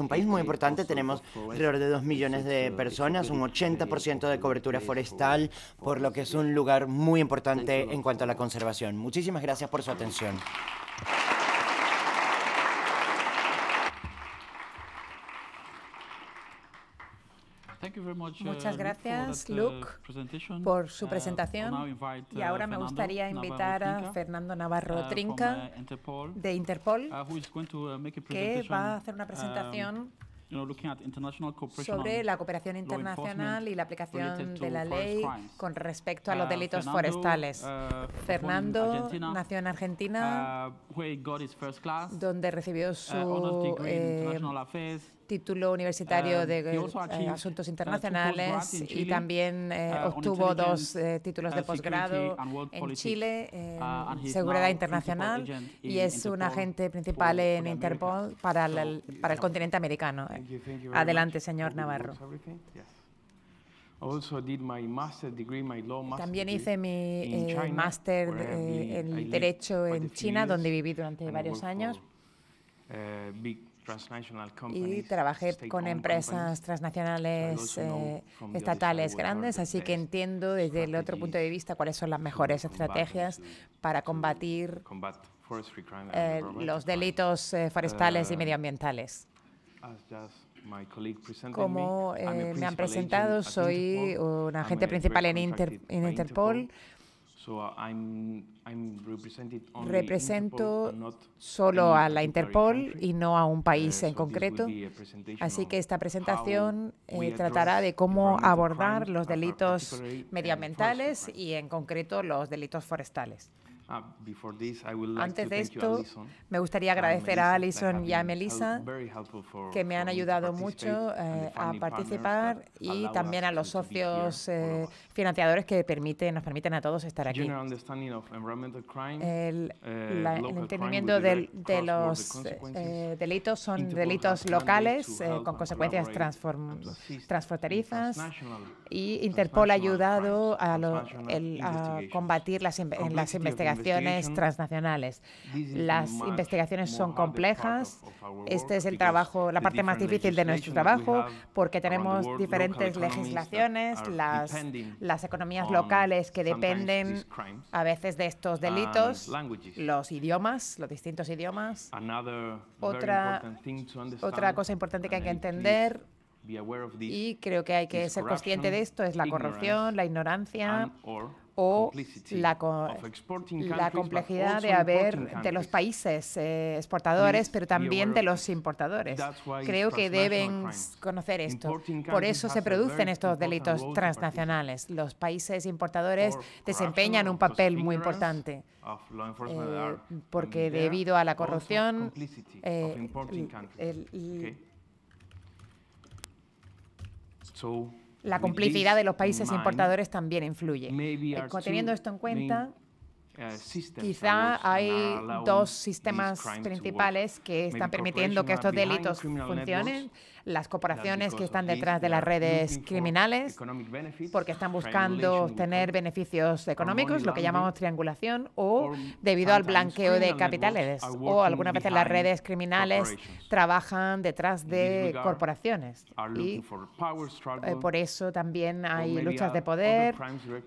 país muy importante. Tenemos alrededor de 2 millones de personas, un 80% de cobertura forestal, por lo que es un lugar muy importante en cuanto a la conservación. Muchísimas gracias por su atención. Muchas gracias, Luke, por su presentación. Y ahora me gustaría invitar a Fernando Navarro Trinca, de Interpol, que va a hacer una presentación sobre la cooperación internacional y la aplicación de la ley con respecto a los delitos forestales. Fernando nació en Argentina, donde recibió su título universitario de Asuntos Internacionales y también obtuvo 2 títulos de posgrado en Chile, en Seguridad Internacional, y es un agente principal en Interpol para el continente americano. Adelante, señor Navarro. También hice mi máster en Derecho en China, donde viví durante varios años. Y trabajé con empresas transnacionales estatales grandes, así que entiendo desde el otro punto de vista cuáles son las mejores estrategias para combatir los delitos forestales y medioambientales. Como me han presentado, soy un agente principal en Interpol. Represento solo a la Interpol y no a un país en concreto. Así que esta presentación tratará de cómo abordar los delitos medioambientales y en concreto los delitos forestales. Antes de esto, me gustaría agradecer a Alison y a Melissa, que me han ayudado mucho a participar, y también a los socios financiadores que nos permiten a todos estar aquí. El entendimiento de los delitos son delitos locales con consecuencias transfronterizas, y Interpol ha ayudado a combatir las investigaciones transnacionales. Las investigaciones son complejas. Este es el trabajo, la parte más difícil de nuestro trabajo, porque tenemos diferentes legislaciones, las economías locales que dependen a veces de estos delitos, los idiomas, los distintos idiomas. Otra cosa importante que hay que entender, y creo que hay que ser consciente de esto, es la corrupción, la ignorancia o la complejidad de los países exportadores, pero también de los importadores. Creo que deben conocer esto. Por eso se producen estos delitos transnacionales. Los países importadores desempeñan un papel muy importante, porque debido a la corrupción, la complicidad de los países importadores también influye. Teniendo esto en cuenta, quizá hay 2 sistemas principales que están permitiendo que estos delitos funcionen. Las corporaciones que están detrás de las redes criminales, porque están buscando obtener beneficios económicos, lo que llamamos triangulación, o debido al blanqueo de capitales, o algunas veces las redes criminales trabajan detrás de corporaciones. Y por eso también hay luchas de poder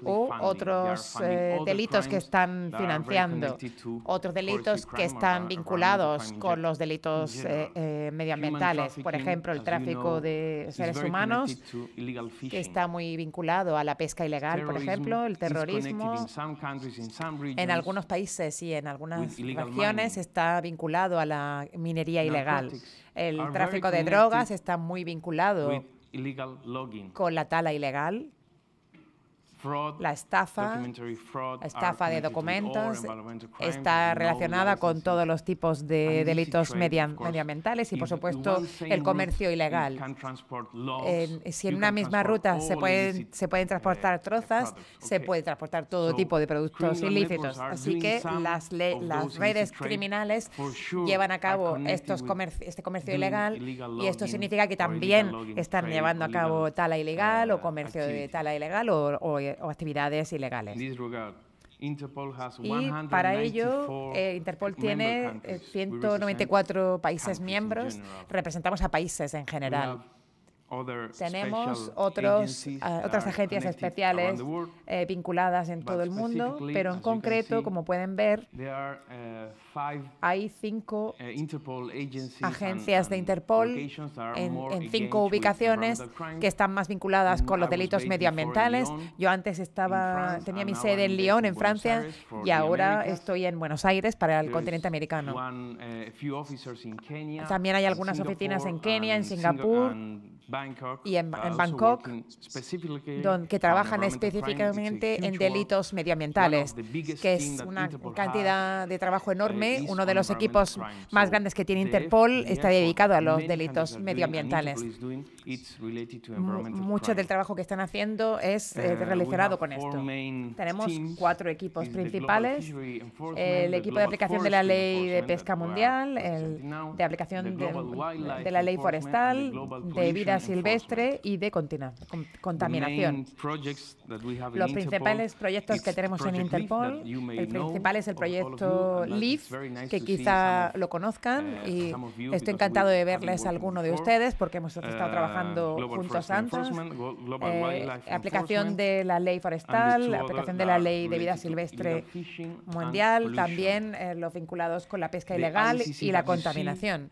o otros delitos que están financiando, otros delitos que están vinculados con los delitos medioambientales. Por ejemplo, el tráfico de seres humanos, que está muy vinculado a la pesca ilegal, por ejemplo, el terrorismo. En algunos países y en algunas regiones está vinculado a la minería ilegal. El tráfico de drogas está muy vinculado con la tala ilegal. La estafa de documentos está relacionada con todos los tipos de delitos medioambientales y, por supuesto, el comercio ilegal. Si en una misma ruta se pueden transportar trozas, se puede transportar todo tipo de productos ilícitos. Así que las redes criminales llevan a cabo este comercio ilegal, y esto significa que también están llevando a cabo tala ilegal o comercio de tala ilegal o actividades ilegales. Y para ello, Interpol tiene 194 países miembros. Representamos a países en general. Tenemos otras agencias especiales vinculadas en todo el mundo, pero en concreto, como pueden ver, hay 5 agencias de Interpol en 5 ubicaciones que están más vinculadas con los delitos medioambientales. Yo antes tenía mi sede en Lyon, en Francia, y ahora estoy en Buenos Aires para el continente americano. También hay algunas oficinas en Kenia, en Singapur y en Bangkok, que trabajan específicamente en delitos medioambientales, que es una cantidad de trabajo enorme. Uno de los equipos más grandes que tiene Interpol está dedicado a los delitos medioambientales. Mucho del trabajo que están haciendo es relacionado con esto. Tenemos 4 equipos principales: el equipo de aplicación de la ley de pesca mundial, el de aplicación de la ley forestal, de vida silvestre y de contaminación. Los principales proyectos que tenemos en Interpol, el principal es el proyecto LEAF, que quizá lo conozcan, y estoy encantado de verles a alguno de ustedes porque hemos estado trabajando juntos antes. Aplicación de la ley forestal, aplicación de la ley de vida silvestre mundial, también los vinculados con la pesca ilegal y la contaminación.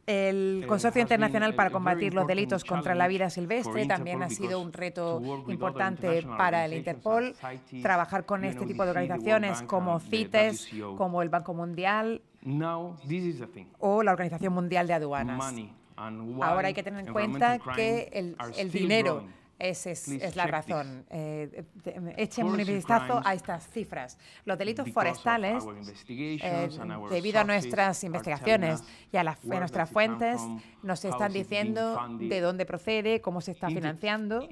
El Consorcio Internacional para Combatir los Delitos contra la Vida Silvestre también ha sido un reto importante para el Interpol. Trabajar con este tipo de organizaciones como CITES, como el Banco Mundial o la Organización Mundial de Aduanas. Ahora hay que tener en cuenta que el dinero es la razón. Echen un vistazo a estas cifras. Los delitos forestales, debido a nuestras investigaciones y a nuestras fuentes, nos están diciendo de dónde procede, cómo se está financiando.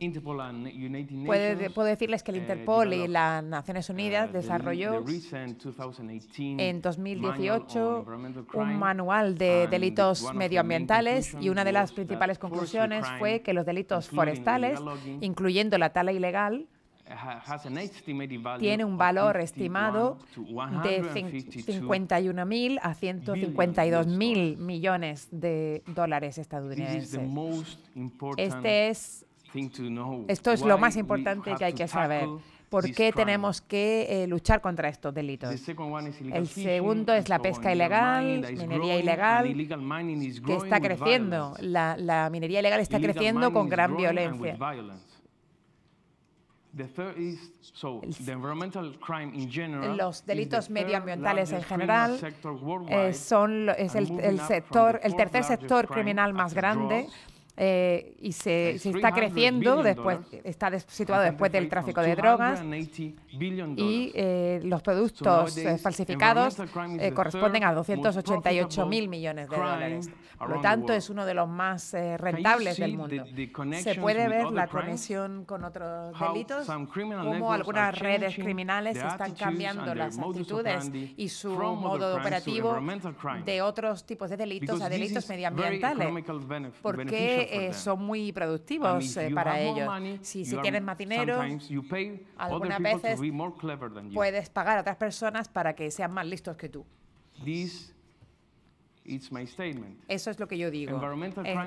Puedo decirles que el Interpol y las Naciones Unidas desarrolló en 2018 un manual de delitos medioambientales, y una de las principales conclusiones fue que los delitos forestales, incluyendo la tala ilegal, tiene un valor estimado de 51.000 a 152.000 millones de dólares estadounidenses. Esto es lo más importante que hay que saber. ¿Por qué tenemos que luchar contra estos delitos? El segundo es la pesca ilegal, minería ilegal, que está creciendo. La minería ilegal está creciendo con gran violencia. Los delitos medioambientales en general es el tercer sector criminal más grande. Y se está creciendo, está situado después del tráfico de drogas, y los productos falsificados corresponden a 288.000 millones de dólares. Por lo tanto, es uno de los más rentables del mundo. Se puede ver la conexión con otros delitos, cómo algunas redes criminales están cambiando las actitudes y su modo operativo de otros tipos de delitos a delitos medioambientales, porque son muy productivos para ellos. Si tienes más dinero, algunas veces puedes pagar a otras personas para que sean más listos que tú. Eso es lo que yo digo.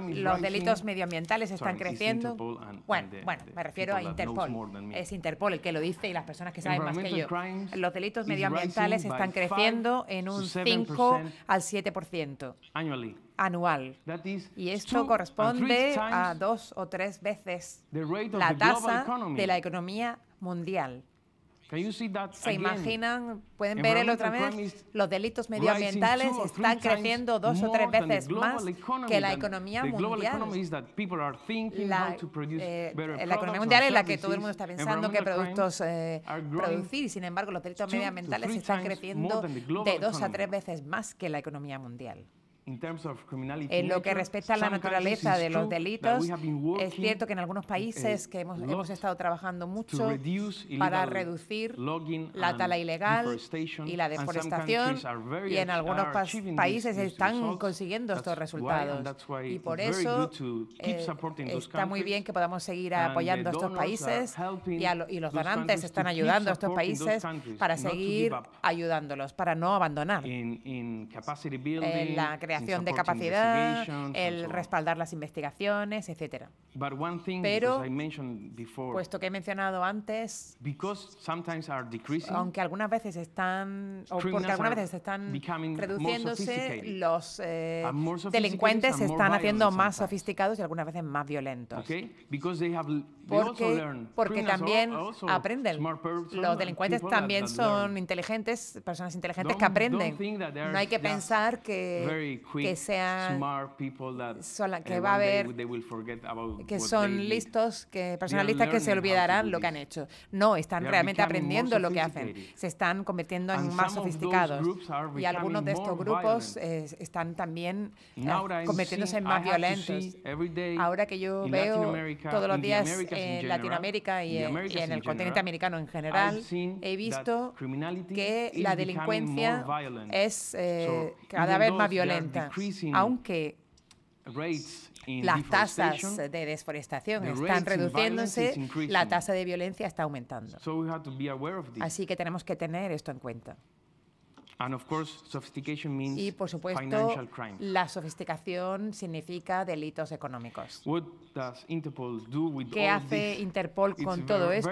Los delitos medioambientales están creciendo. Bueno, me refiero a Interpol. Es Interpol el que lo dice y las personas que saben más que yo. Los delitos medioambientales están creciendo en un 5 al 7% anual. Y esto corresponde a 2 o 3 veces la tasa de la economía mundial. ¿Se imaginan? ¿Pueden ver otra vez? Los delitos medioambientales están creciendo 2 o 3 veces más que la economía mundial. La economía mundial es la que todo el mundo está pensando qué productos producir, y sin embargo los delitos medioambientales están creciendo de 2 a 3 veces más que la economía mundial. En lo que respecta a la naturaleza de los delitos, es cierto que en algunos países que hemos estado trabajando mucho para reducir la tala ilegal y la deforestación, y en algunos países están consiguiendo estos resultados. Y por eso está muy bien que podamos seguir apoyando a estos países, y los donantes están ayudando a estos países para seguir ayudándolos, para no abandonar en la creación de capacidad, el respaldar las investigaciones, etc. Pero, puesto que he mencionado antes, aunque algunas veces porque algunas veces están reduciéndose, los delincuentes se están haciendo más sofisticados y algunas veces más violentos. Porque también aprenden. Los delincuentes también son inteligentes, personas inteligentes que aprenden. No hay que pensar que que sean que va a haber que son listos, que personas listas que se olvidarán lo que han hecho. No, están realmente aprendiendo lo que hacen. Se están convirtiendo en más sofisticados. Y algunos de estos grupos están también convirtiéndose en más violentos. Ahora que yo veo todos los días en Latinoamérica y en el continente americano en general, he visto que la delincuencia es cada vez más violenta, aunque las tasas de deforestación están reduciéndose, la tasa de violencia está aumentando. Así que tenemos que tener esto en cuenta. Y, por supuesto, la sofisticación significa delitos económicos. ¿Qué hace Interpol con todo esto?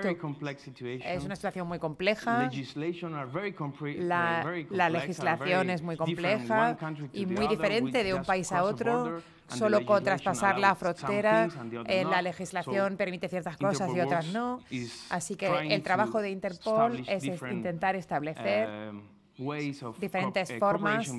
Es una situación muy compleja. La legislación es muy compleja y muy diferente de un país a otro. Solo con traspasar la frontera, la legislación permite ciertas cosas y otras no. Así que el trabajo de Interpol es intentar establecer diferentes formas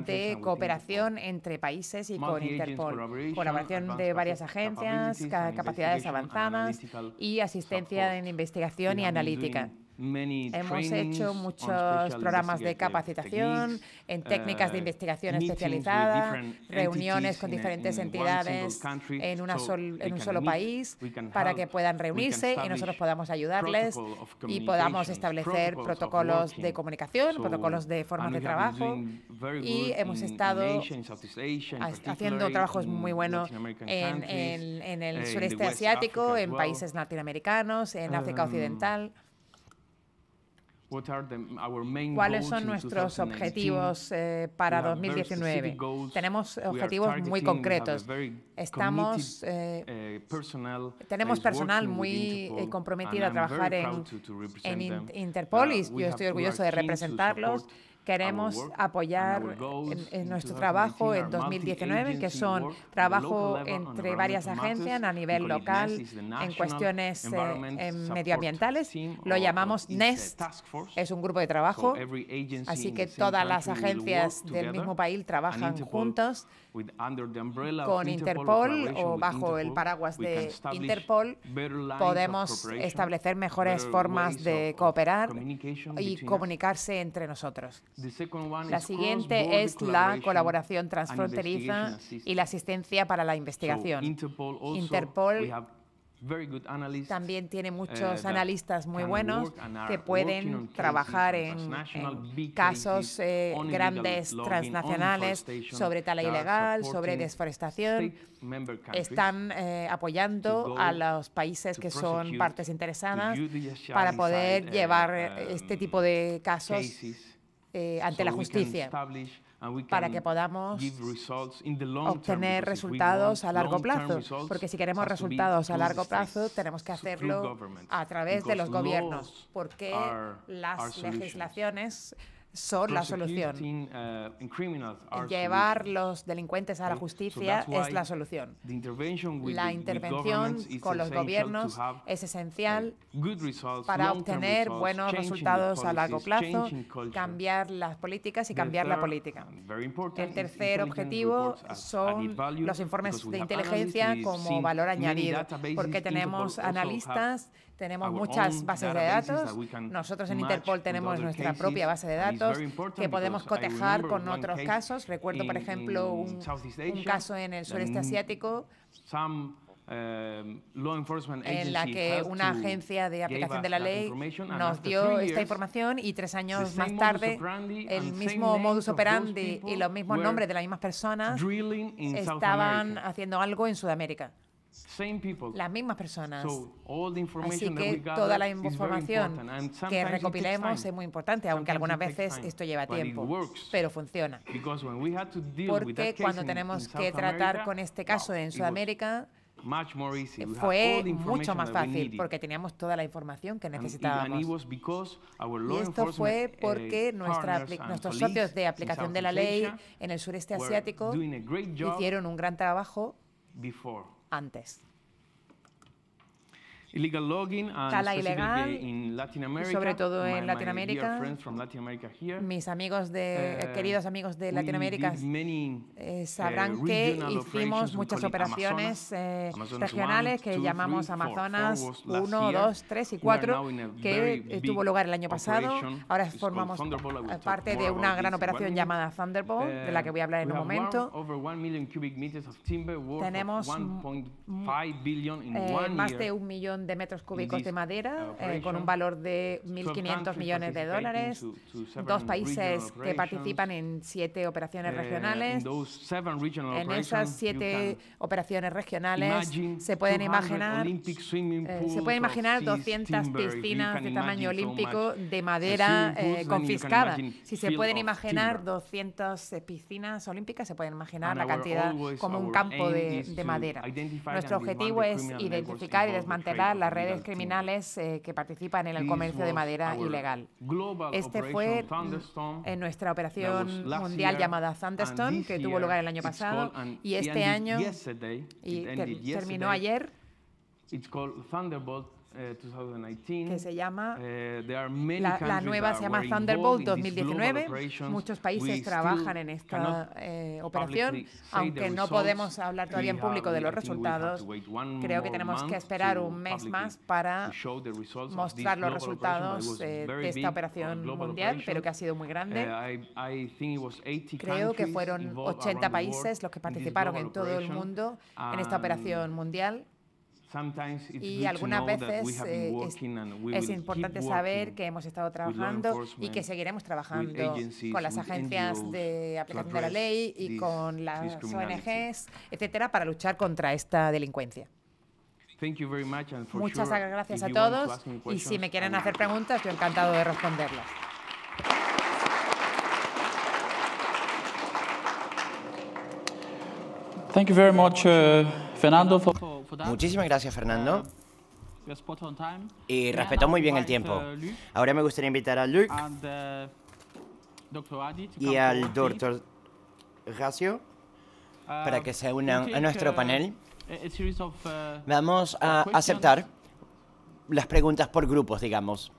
de cooperación entre países y con Interpol. Colaboración de varias agencias, capacidades avanzadas y asistencia en investigación y analítica. Hemos hecho muchos programas de capacitación en técnicas de investigación especializada, reuniones con diferentes entidades en un solo país para que puedan reunirse y nosotros podamos ayudarles y podamos establecer protocolos de comunicación, protocolos de formas de trabajo. Y hemos estado haciendo trabajos muy buenos en el sureste asiático, en países latinoamericanos, en África Occidental. ¿Cuáles son nuestros objetivos para 2019? Tenemos objetivos muy concretos. Tenemos personal muy comprometido a trabajar en Interpol y yo estoy orgulloso de representarlos. Queremos apoyar en nuestro trabajo en 2019, que son trabajo entre varias agencias a nivel local en cuestiones medioambientales. Lo llamamos NEST, es un grupo de trabajo, así que todas las agencias del mismo país trabajan juntos con Interpol o bajo el paraguas de Interpol. Podemos establecer mejores formas de cooperar y comunicarse entre nosotros. La siguiente es la colaboración transfronteriza y la asistencia para la investigación. Interpol también tiene muchos analistas muy buenos que pueden trabajar en casos grandes transnacionales sobre tala ilegal, sobre deforestación. Están apoyando a los países que son partes interesadas para poder llevar este tipo de casos ante la justicia, para que podamos obtener resultados a largo plazo. Porque si queremos resultados a largo plazo, tenemos que hacerlo a través de los gobiernos, porque las legislaciones son la solución. Llevar los delincuentes a la justicia es la solución. La intervención con los gobiernos es esencial para obtener buenos resultados a largo plazo, cambiar las políticas y cambiar la política. El tercer objetivo son los informes de inteligencia como valor añadido, porque tenemos analistas, tenemos muchas bases de datos. Nosotros en Interpol tenemos nuestra propia base de datos que podemos cotejar con otros casos. Recuerdo, por ejemplo, un caso en el sureste asiático en la que una agencia de aplicación de la ley nos dio esta información y 3 años más tarde el mismo modus operandi y los mismos nombres de las mismas personas estaban haciendo algo en Sudamérica. Las mismas personas. Así que toda la información que recopilemos es muy importante, aunque algunas veces esto lleva tiempo, pero funciona. Porque cuando tenemos que tratar con este caso en Sudamérica, fue mucho más fácil porque teníamos toda la información que necesitábamos. Y esto fue porque nuestros socios de aplicación de la ley en el sureste asiático hicieron un gran trabajo antes. Tala ilegal, y sobre todo en Latinoamérica. Mis amigos queridos amigos de Latinoamérica sabrán que hicimos muchas operaciones regionales que llamamos Amazonas 1, 2, 3 y 4, que tuvo lugar el año pasado. Ahora formamos parte de una gran operación llamada Thunderbolt, de la que voy a hablar en un momento. Tenemos más de 1 millón de metros cúbicos de madera, con un valor de 1.500 millones de dólares. 2 países que participan en 7 operaciones regionales. En esas 7 operaciones regionales se pueden imaginar 200 piscinas de tamaño olímpico de madera confiscada. Si se pueden imaginar 200 piscinas olímpicas, se pueden imaginar la cantidad como un campo de madera. Nuestro objetivo es identificar y desmantelar las redes criminales que participan en el comercio de madera ilegal. Este fue en nuestra operación mundial llamada Thunderstone, que tuvo lugar el año pasado, y este año, y terminó ayer, que se llama, la nueva se llama Thunderbolt 2019. Muchos países trabajan en esta operación, aunque no podemos hablar todavía en público de los resultados. Creo que tenemos que esperar un mes más para mostrar los resultados de esta operación mundial, pero que ha sido muy grande. Creo que fueron 80 países los que participaron en todo el mundo en esta operación mundial. Y algunas veces es importante saber que hemos estado trabajando y que seguiremos trabajando con las agencias de aplicación de la ley y con las ONGs, etcétera, para luchar contra esta delincuencia. Muchas gracias a todos, y si me quieren hacer preguntas, estoy encantado de responderlas. Thank you very much, Fernando. Muchísimas gracias, Fernando. Y respetó muy bien el tiempo. Ahora me gustaría invitar a Luc y al Dr. Racio para que se unan a nuestro panel. Vamos a aceptar las preguntas por grupos, digamos.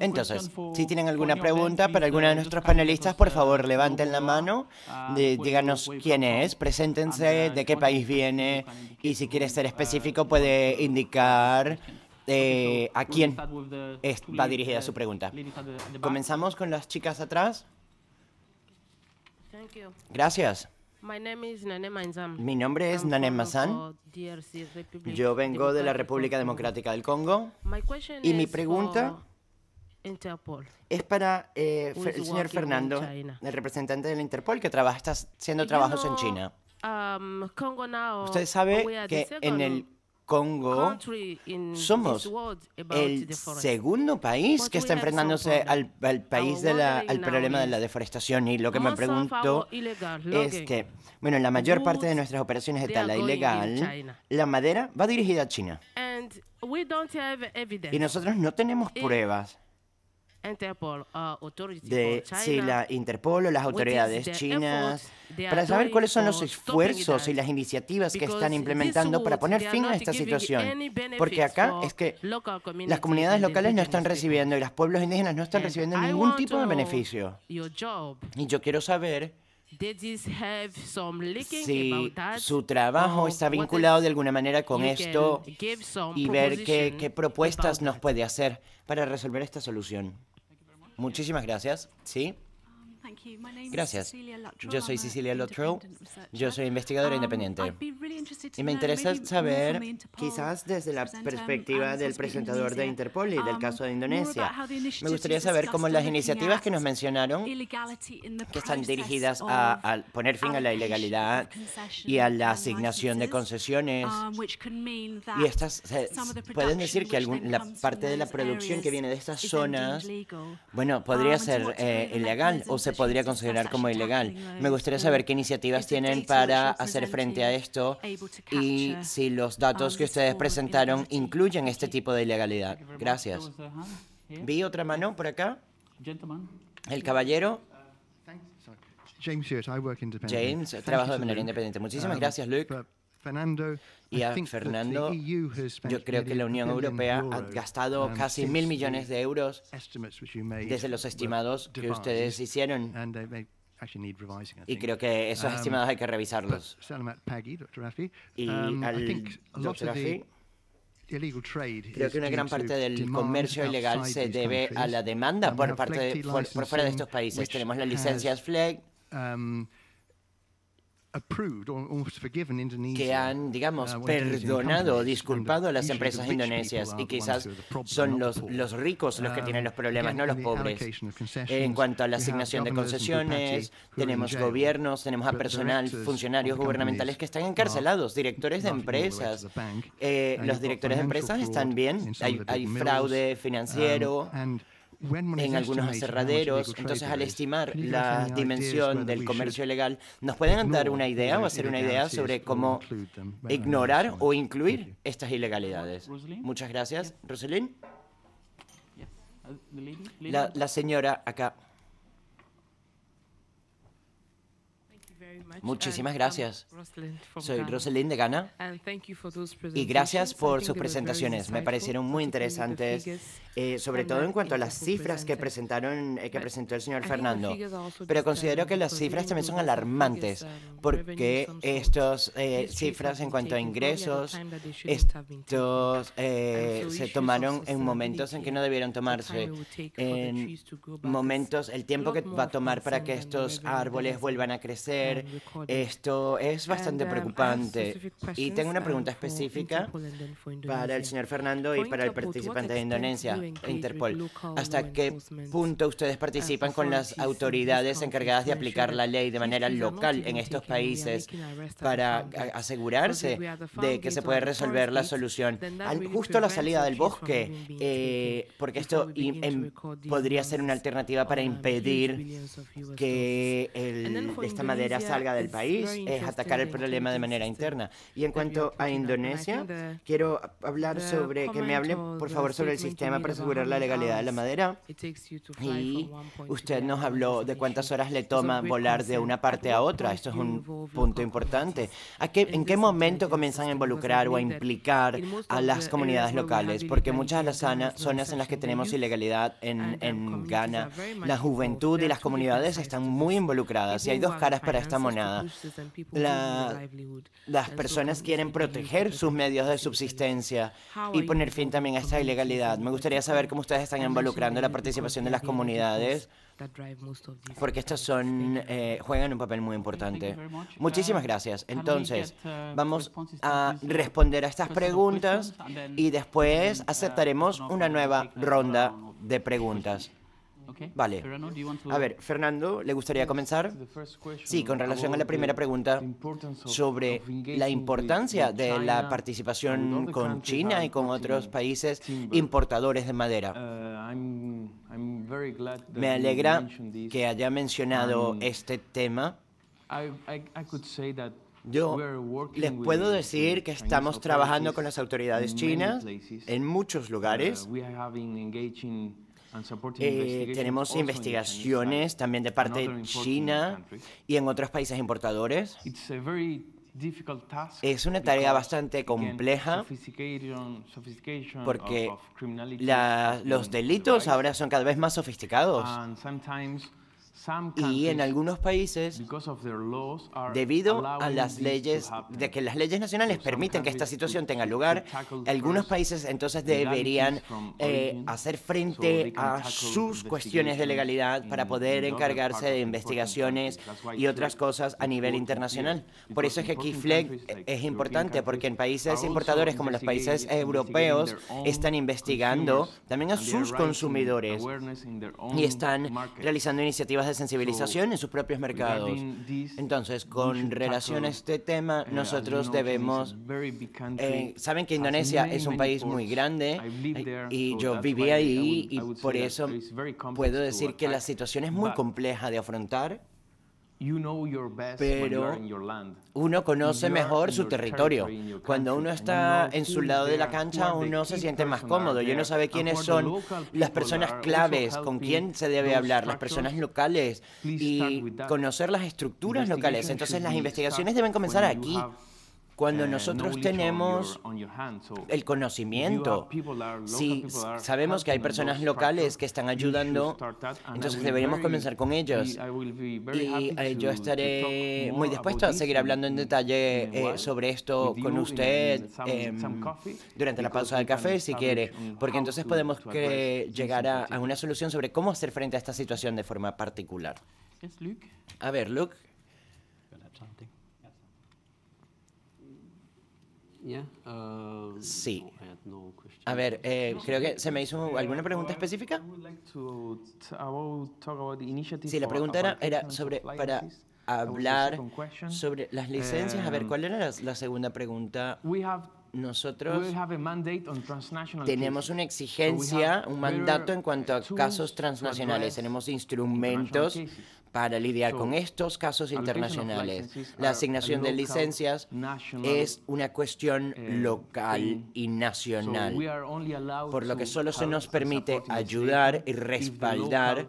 Entonces, si tienen alguna pregunta para alguno de nuestros panelistas, por favor, levanten la mano, díganos quién es, preséntense, de qué país viene, y si quiere ser específico puede indicar a quién va dirigida su pregunta. Comenzamos con las chicas atrás. Gracias. Mi nombre es Nanem Mazan. Yo vengo de la República Democrática del Congo. Y mi pregunta es para el señor Fernando, el representante del Interpol, que está haciendo trabajos en China. Usted sabe que en el Congo somos el segundo país que está enfrentándose al problema de la deforestación, y lo que me pregunto es que, bueno, en la mayor parte de nuestras operaciones de tala ilegal, la madera va dirigida a China. Y nosotros no tenemos pruebas de si la Interpol o las autoridades chinas, para saber cuáles son los esfuerzos y las iniciativas que están implementando para poner fin a esta situación. Porque acá es que las comunidades locales no están recibiendo y los pueblos indígenas no están recibiendo ningún tipo de beneficio. Y yo quiero saber si su trabajo está vinculado de alguna manera con esto y ver qué propuestas nos puede hacer para resolver esta solución. Muchísimas gracias. ¿Sí? Gracias. Yo soy Cecilia Luttrell. Yo soy investigadora independiente. Y me interesa saber, quizás desde la perspectiva del presentador de Interpol y del caso de Indonesia, me gustaría saber cómo las iniciativas que nos mencionaron, que están dirigidas a poner fin a la ilegalidad y a la asignación de concesiones, y estas pueden decir que la parte de la producción que viene de estas zonas, bueno, podría ser ilegal o se podría considerar como ilegal. Me gustaría saber qué iniciativas tienen para hacer frente a esto y si los datos que ustedes presentaron incluyen este tipo de ilegalidad. Gracias. Vi otra mano por acá. El caballero. James, trabajo de manera independiente. Muchísimas gracias, Luc. Y a Fernando, yo creo que la Unión Europea ha gastado casi 1.000 millones de euros desde los estimados que ustedes hicieron. Y creo que esos estimados hay que revisarlos. Y al Dr. Raffi, creo que una gran parte del comercio ilegal se debe a la demanda por fuera de estos países. Tenemos las licencias FLEG que han, digamos, perdonado o disculpado a las empresas indonesias, y quizás son los ricos los que tienen los problemas, no los pobres. En cuanto a la asignación de concesiones, tenemos gobiernos, tenemos a personal, funcionarios gubernamentales que están encarcelados, directores de empresas. Los directores de empresas están bien, hay fraude financiero en algunos aserraderos. Entonces, al estimar la dimensión del comercio ilegal, ¿nos pueden dar una idea o hacer una idea sobre cómo ignorar o incluir estas ilegalidades? Muchas gracias. Rosalind. La señora acá. Muchísimas gracias. Soy Rosalind de Ghana y gracias por sus presentaciones. Me parecieron muy interesantes, sobre todo en cuanto a las cifras que presentó el señor Fernando. Pero considero que las cifras también son alarmantes, porque estas cifras en cuanto a ingresos, estos se tomaron en momentos en que no debieron tomarse, en momentos, el tiempo que va a tomar para que estos árboles vuelvan a crecer. Esto es bastante preocupante. Y tengo una pregunta específica para el señor Fernando y para el participante de Indonesia, Interpol. ¿Hasta qué punto ustedes participan con las autoridades encargadas de aplicar la ley de manera local en estos países para asegurarse de que se puede resolver la solución justo a la salida del bosque? Porque esto podría ser una alternativa para impedir que esta madera salga del país, es atacar el problema de manera interna. Y en cuanto a Indonesia, quiero hablar sobre, que me hable por favor sobre el sistema para asegurar la legalidad de la madera. Y usted nos habló de cuántas horas le toma volar de una parte a otra. Esto es un punto importante. ¿En qué momento comienzan a involucrar o a implicar a las comunidades locales? Porque muchas de las zonas en las que tenemos ilegalidad en Ghana, la juventud y las comunidades están muy involucradas, y hay dos caras para esta moneda. Las personas quieren proteger sus medios de subsistencia y poner fin también a esta ilegalidad. Me gustaría saber cómo ustedes están involucrando la participación de las comunidades, porque estos juegan un papel muy importante. Muchísimas gracias. Entonces, vamos a responder a estas preguntas y después aceptaremos una nueva ronda de preguntas. Vale. A ver, Fernando, ¿le gustaría comenzar? Sí, con relación a la primera pregunta sobre la importancia de la participación con China y con otros países importadores de madera. Me alegra que haya mencionado este tema. Yo les puedo decir que estamos trabajando con las autoridades chinas en muchos lugares. Tenemos investigaciones también de parte de China y en otros países importadores. Es una tarea bastante compleja porque los delitos ahora son cada vez más sofisticados. Y en algunos países, debido a las leyes, de que las leyes nacionales permiten que esta situación tenga lugar, algunos países entonces deberían hacer frente a sus cuestiones de legalidad para poder encargarse de investigaciones y otras cosas a nivel internacional. Por eso es que aquí FLEG es importante, porque en países importadores como los países europeos están investigando también a sus consumidores y están realizando iniciativas de sensibilización en sus propios mercados. Entonces, con relación a este tema, nosotros debemos... Saben que Indonesia es un país muy grande y yo viví ahí, y por eso puedo decir que la situación es muy compleja de afrontar. pero uno conoce mejor su territorio. Cuando uno está en su lado de la cancha, uno se siente más cómodo. Y uno sabe quiénes son las personas claves, con quién se debe hablar, las personas locales y conocer las estructuras locales. Entonces las investigaciones deben comenzar aquí. Cuando nosotros tenemos el conocimiento, si sabemos que hay personas locales que están ayudando, entonces deberíamos comenzar con ellos. Y yo estaré muy dispuesto a seguir hablando en detalle sobre esto con usted durante la pausa del café, si quiere, porque entonces podemos llegar a una solución sobre cómo hacer frente a esta situación de forma particular. A ver, Luke. Sí. A ver, creo que se me hizo alguna pregunta específica. Sí, la pregunta era sobre, para hablar sobre las licencias. A ver, ¿cuál era la segunda pregunta? Nosotros tenemos una exigencia, un mandato en cuanto a casos transnacionales. Tenemos instrumentos para lidiar con estos casos internacionales. La asignación de licencias es una cuestión local y nacional, por lo que solo se nos permite ayudar y respaldar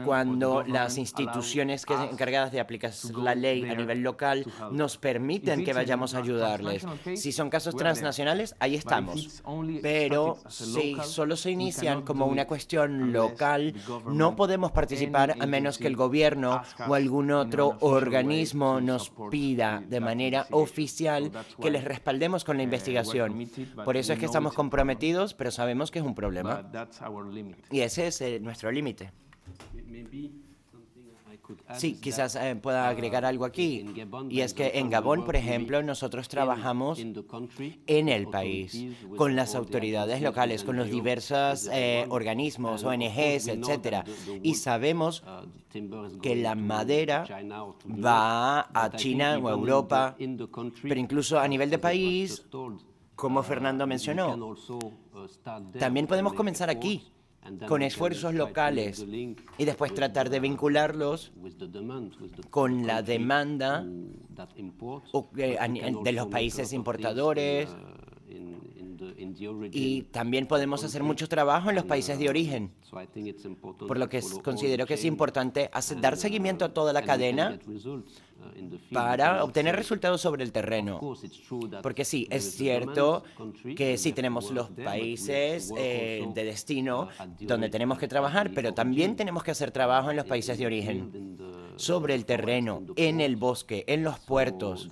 cuando las instituciones encargadas de aplicar la ley a nivel local nos permiten que vayamos a ayudarles. Si son casos transnacionales, ahí estamos. Pero si solo se inician como una cuestión local, no podemos participar a menos que el gobierno o algún otro organismo nos pida de manera oficial que les respaldemos con la investigación. Por eso es que estamos comprometidos, pero sabemos que es un problema. Y ese es nuestro límite. Sí, quizás pueda agregar algo aquí. Y es que en Gabón, por ejemplo, nosotros trabajamos en el país, con las autoridades locales, con los diversos organismos, ONGs, etcétera. Y sabemos que la madera va a China o a Europa, pero incluso a nivel de país, como Fernando mencionó, también podemos comenzar aquí, con esfuerzos locales y después tratar de vincularlos con la demanda de los países importadores, y también podemos hacer mucho trabajo en los países de origen, por lo que considero que es importante dar seguimiento a toda la cadena para obtener resultados sobre el terreno. Porque sí, es cierto que sí tenemos los países de destino donde tenemos que trabajar, pero también tenemos que hacer trabajo en los países de origen, sobre el terreno, en el bosque, en los puertos.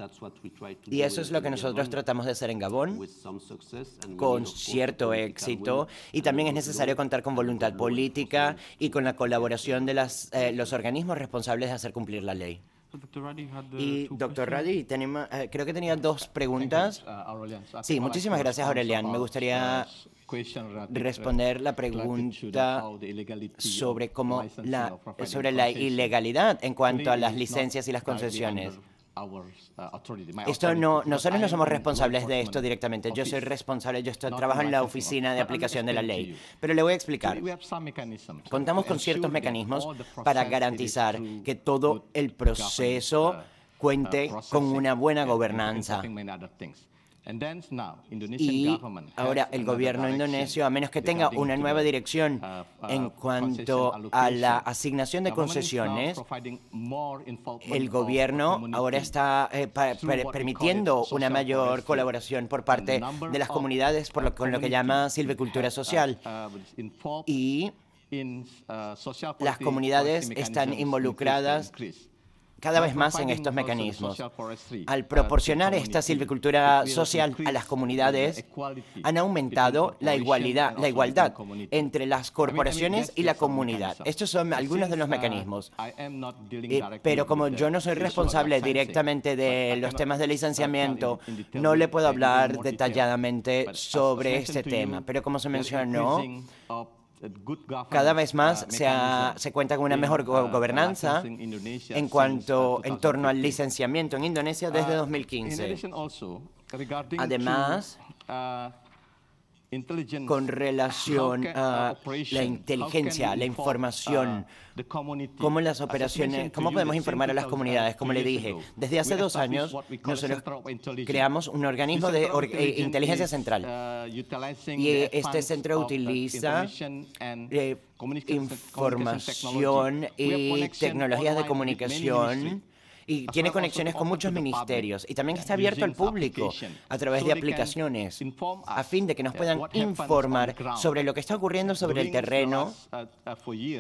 Y eso es lo que nosotros tratamos de hacer en Gabón, con cierto éxito. Y también es necesario contar con voluntad política y con la colaboración de los organismos responsables de hacer cumplir la ley. Y, doctor Radi, creo que tenía dos preguntas. Sí, muchísimas gracias, Aurelian. Me gustaría responder la pregunta sobre la ilegalidad en cuanto a las licencias y las concesiones. Nosotros no somos responsables de esto directamente. Yo soy responsable, trabajo en la oficina de aplicación de la ley. Pero le voy a explicar. Contamos con ciertos mecanismos para garantizar que todo el proceso cuente con una buena gobernanza. Y ahora el gobierno indonesio, a menos que tenga una nueva dirección en cuanto a la asignación de concesiones, el gobierno ahora está permitiendo una mayor colaboración por parte de las comunidades con lo que llama silvicultura social. Y las comunidades están involucradas cada vez más en estos mecanismos. Al proporcionar esta silvicultura social a las comunidades, han aumentado la igualdad entre las corporaciones y la comunidad. Estos son algunos de los mecanismos. Pero como yo no soy responsable directamente de los temas de licenciamiento, no le puedo hablar detalladamente sobre este tema. Pero como se mencionó, cada vez más se cuenta con una mejor gobernanza en torno al licenciamiento en Indonesia desde 2015. Además, con relación a la inteligencia, la información, cómo las operaciones, cómo podemos informar a las comunidades. Como le dije, desde hace 2 años nosotros creamos un organismo de inteligencia central y este centro utiliza información y tecnologías de comunicación y tiene conexiones con muchos ministerios y también está abierto al público a través de aplicaciones a fin de que nos puedan informar sobre lo que está ocurriendo sobre el terreno.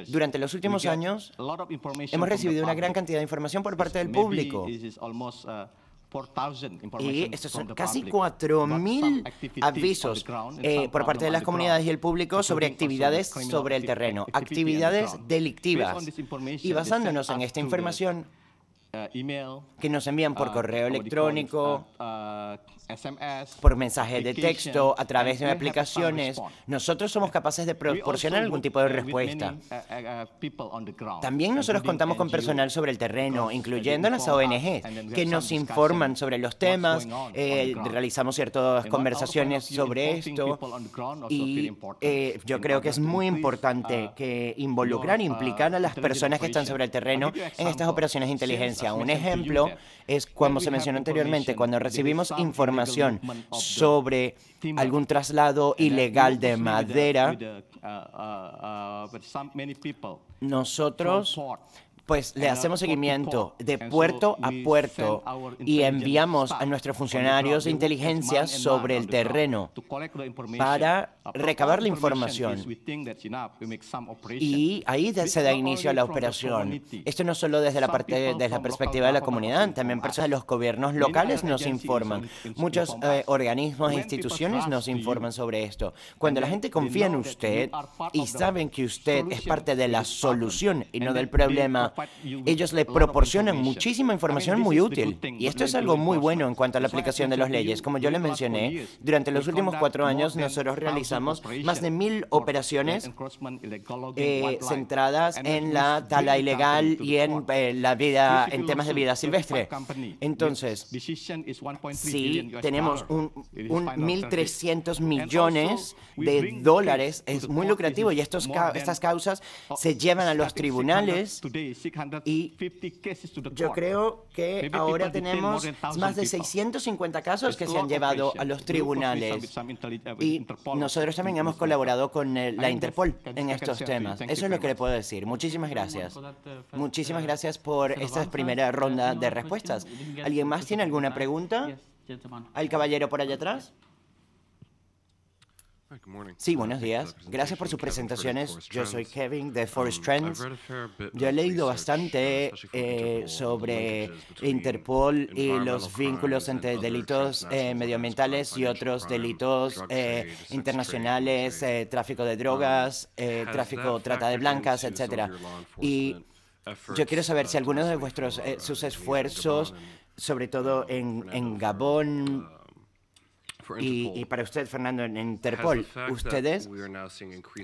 Durante los últimos años hemos recibido una gran cantidad de información por parte del público. Y estos son casi 4.000 avisos por parte de las comunidades y el público sobre actividades sobre el terreno, actividades delictivas. Y basándonos en esta información que nos envían por correo electrónico, por mensaje de texto, a través de aplicaciones, nosotros somos capaces de proporcionar algún tipo de respuesta. También nosotros contamos con personal sobre el terreno, incluyendo las ONG, que nos informan sobre los temas, realizamos ciertas conversaciones sobre esto, y yo creo que es muy importante que involucrar, implicar a las personas que están sobre el terreno en estas operaciones de inteligencia. Un ejemplo es, como se mencionó anteriormente, cuando recibimos información sobre algún traslado ilegal de madera, nosotros pues le hacemos seguimiento de puerto a puerto y enviamos a nuestros funcionarios de inteligencia sobre el terreno para recabar la información. Y ahí se da inicio a la operación. Esto no solo desde la perspectiva de la comunidad, también personas de los gobiernos locales nos informan. Muchos organismos e instituciones nos informan sobre esto. Cuando la gente confía en usted y saben que usted es parte de la solución y no del problema, ellos le proporcionan muchísima información muy útil. Y esto es algo muy bueno en cuanto a la aplicación de las leyes. Como yo le mencioné, durante los últimos 4 años nosotros realizamos más de 1.000 operaciones centradas en la tala ilegal y en temas de vida silvestre. Entonces, si tenemos un 1.300 millones de dólares, es muy lucrativo y estas causas se llevan a los tribunales. Y yo creo que ahora tenemos más de 650 casos que se han llevado a los tribunales. Y nosotros también hemos colaborado con la Interpol en estos temas. Eso es lo que le puedo decir. Muchísimas gracias. Muchísimas gracias por esta primera ronda de respuestas. ¿Alguien más tiene alguna pregunta? ¿Al caballero por allá atrás? Sí, buenos días. Gracias por sus presentaciones. Yo soy Kevin de Forest Trends. Yo he leído bastante sobre Interpol y los vínculos entre delitos medioambientales y otros delitos internacionales, tráfico de drogas, trata de blancas, etc. Y yo quiero saber si algunos de sus esfuerzos, sobre todo en Gabón, y para usted, Fernando, en Interpol, ustedes,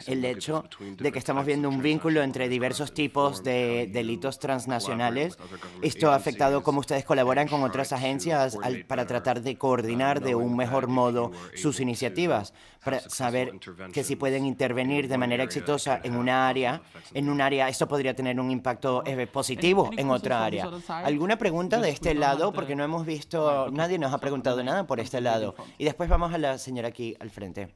el hecho de que estamos viendo un vínculo entre diversos tipos de delitos transnacionales, ¿esto ha afectado cómo ustedes colaboran con otras agencias para tratar de coordinar de un mejor modo sus iniciativas? Para saber que si pueden intervenir de manera exitosa en un área, esto podría tener un impacto positivo en otra área. ¿Alguna pregunta de este lado? Porque no hemos visto, nadie nos ha preguntado nada por este lado. Y después vamos a la señora aquí al frente.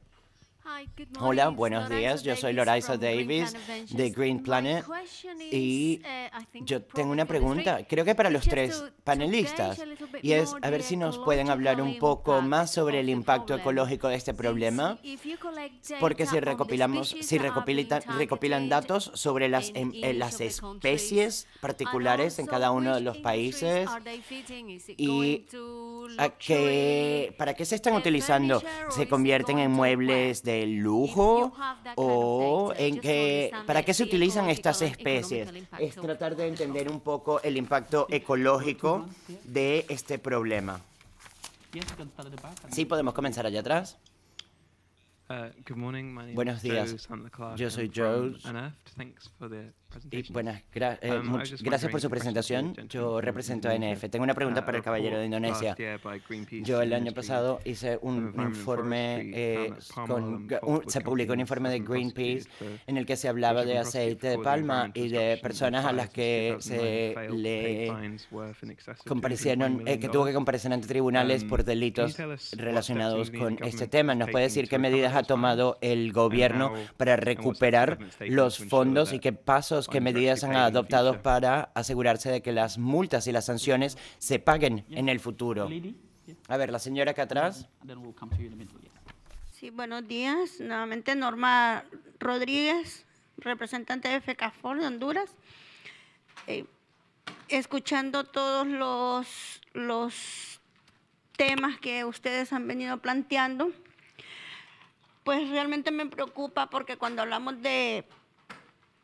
Hola, buenos días. Yo soy Loraiza Davis de Green Planet y yo tengo una pregunta, creo que para los 3 panelistas, y es a ver si nos pueden hablar un poco más sobre el impacto ecológico de este problema, porque si recopilan datos sobre las especies particulares en cada uno de los países y ¿para qué se están utilizando? ¿Se convierten en muebles de lujo o para qué se utilizan estas especies? Es tratar de entender un poco el impacto ecológico de este problema. Sí, podemos comenzar allá atrás. Buenos días, yo soy Joe. Y gracias por su presentación. Yo represento a ANF. Tengo una pregunta para el caballero de Indonesia. Yo el año pasado hice un informe, se publicó un informe de Greenpeace en el que se hablaba de aceite de palma y de personas a las que se le comparecieron, que tuvo que comparecer ante tribunales por delitos relacionados con este tema. ¿Nos puede decir qué medidas ha tomado el gobierno para recuperar los fondos y qué pasos, qué medidas han adoptado para asegurarse de que las multas y las sanciones se paguen en el futuro? A ver, la señora acá atrás. Sí, buenos días. Nuevamente Norma Rodríguez, representante de FECAFOR de Honduras. Escuchando todos los temas que ustedes han venido planteando, pues realmente me preocupa porque cuando hablamos de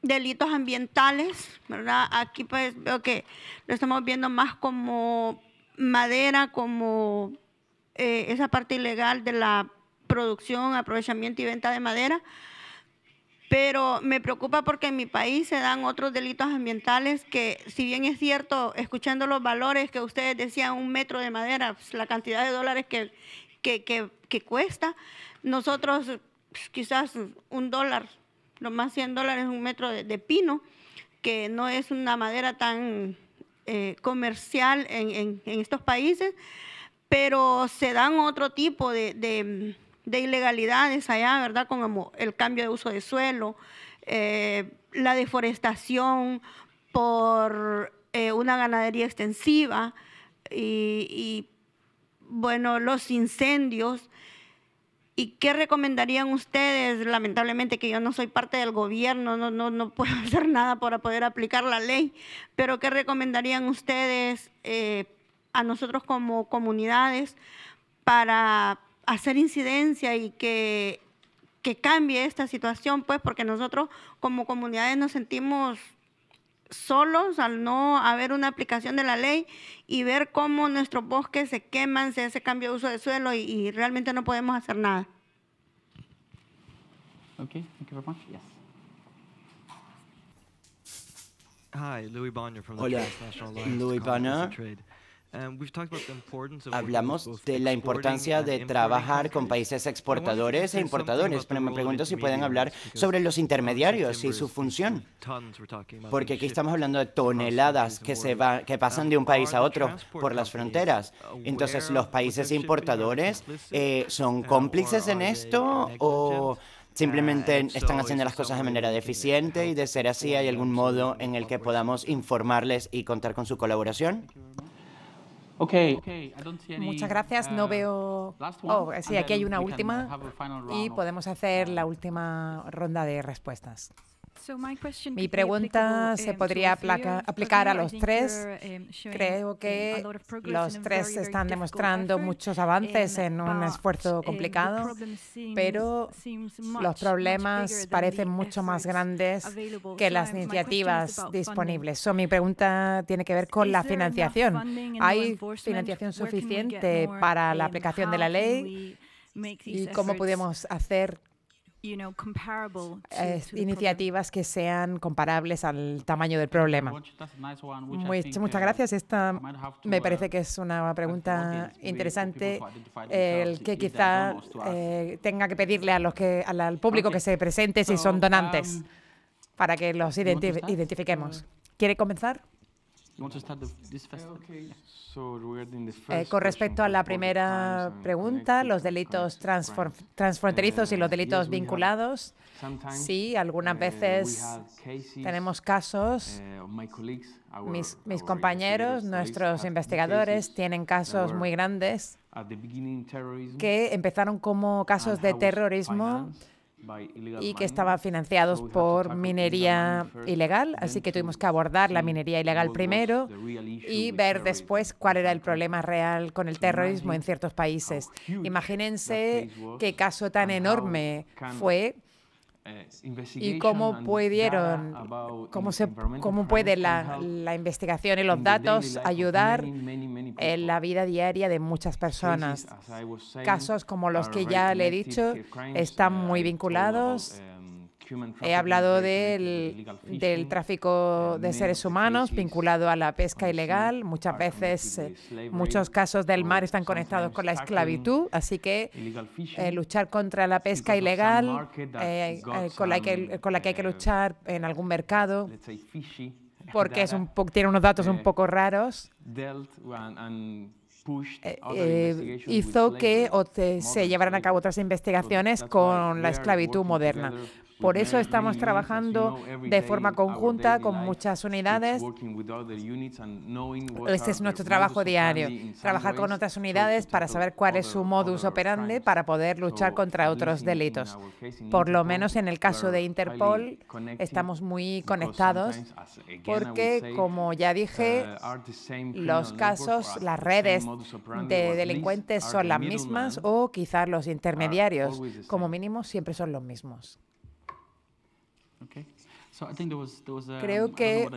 delitos ambientales, ¿verdad? Aquí pues veo que lo estamos viendo más como madera, como esa parte ilegal de la producción, aprovechamiento y venta de madera, pero me preocupa porque en mi país se dan otros delitos ambientales que, si bien es cierto, escuchando los valores que ustedes decían, 1 metro de madera, pues, la cantidad de dólares que cuesta, nosotros pues, quizás $1, lo más $100 1 metro de pino, que no es una madera tan comercial en estos países, pero se dan otro tipo de ilegalidades allá, ¿verdad? Como el cambio de uso de suelo, la deforestación por una ganadería extensiva y bueno, los incendios. ¿Y qué recomendarían ustedes? Lamentablemente que yo no soy parte del gobierno, no puedo hacer nada para poder aplicar la ley, pero ¿qué recomendarían ustedes a nosotros como comunidades para hacer incidencia y que cambie esta situación? Pues porque nosotros como comunidades nos sentimos solos al no haber una aplicación de la ley y ver cómo nuestros bosques se queman, se hace cambio de uso de suelo y realmente no podemos hacer nada. Okay, thank you very much. Yes. Hi, Louis Bonner from the Hola, Transnational Alliance Louis to Combat Bonner. Illicit Trade. Hablamos de la importancia de trabajar con países exportadores e importadores, pero me pregunto si pueden hablar sobre los intermediarios y su función, porque aquí estamos hablando de toneladas que pasan de un país a otro por las fronteras. Entonces, ¿los países importadores son cómplices en esto o simplemente están haciendo las cosas de manera deficiente? Y de ser así, ¿hay algún modo en el que podamos informarles y contar con su colaboración? Muchas gracias. No veo... sí, aquí hay una última y podemos hacer la última ronda de respuestas. Mi pregunta se podría aplicar a los tres. Creo que los tres están demostrando muchos avances en un esfuerzo complicado, pero los problemas parecen mucho más grandes que las iniciativas disponibles. Mi pregunta tiene que ver con la financiación. ¿Hay financiación suficiente para la aplicación de la ley? ¿Y cómo podemos hacer iniciativas que sean comparables al tamaño del problema? Muchas gracias. Esta me parece que es una pregunta interesante, el que quizá tenga que pedirle al público que se presente si son donantes para que los identifiquemos. ¿Quiere comenzar? Con respecto a la primera pregunta, los delitos transfronterizos y los delitos vinculados, sí, algunas veces tenemos casos, mis compañeros, nuestros investigadores, tienen casos muy grandes que empezaron como casos de terrorismo y que estaban financiados por minería ilegal, así que tuvimos que abordar la minería ilegal primero y ver después cuál era el problema real con el terrorismo en ciertos países. Imagínense qué caso tan enorme fue y cómo pudieron, cómo puede la investigación y los datos ayudar en la vida diaria de muchas personas. Casos como los que ya le he dicho están muy vinculados. He hablado del tráfico de seres humanos vinculado a la pesca ilegal. Muchas veces, muchos casos del mar están conectados con la esclavitud, así que luchar contra la pesca ilegal, con la que hay que luchar en algún mercado, porque tiene unos datos un poco raros, hizo que se llevaran a cabo otras investigaciones con la esclavitud moderna. Por eso estamos trabajando de forma conjunta con muchas unidades. Este es nuestro trabajo diario, trabajar con otras unidades para saber cuál es su modus operandi para poder luchar contra otros delitos. Por lo menos en el caso de Interpol estamos muy conectados porque, como ya dije, los casos, las redes de delincuentes son las mismas o quizás los intermediarios, como mínimo, siempre son los mismos. Creo que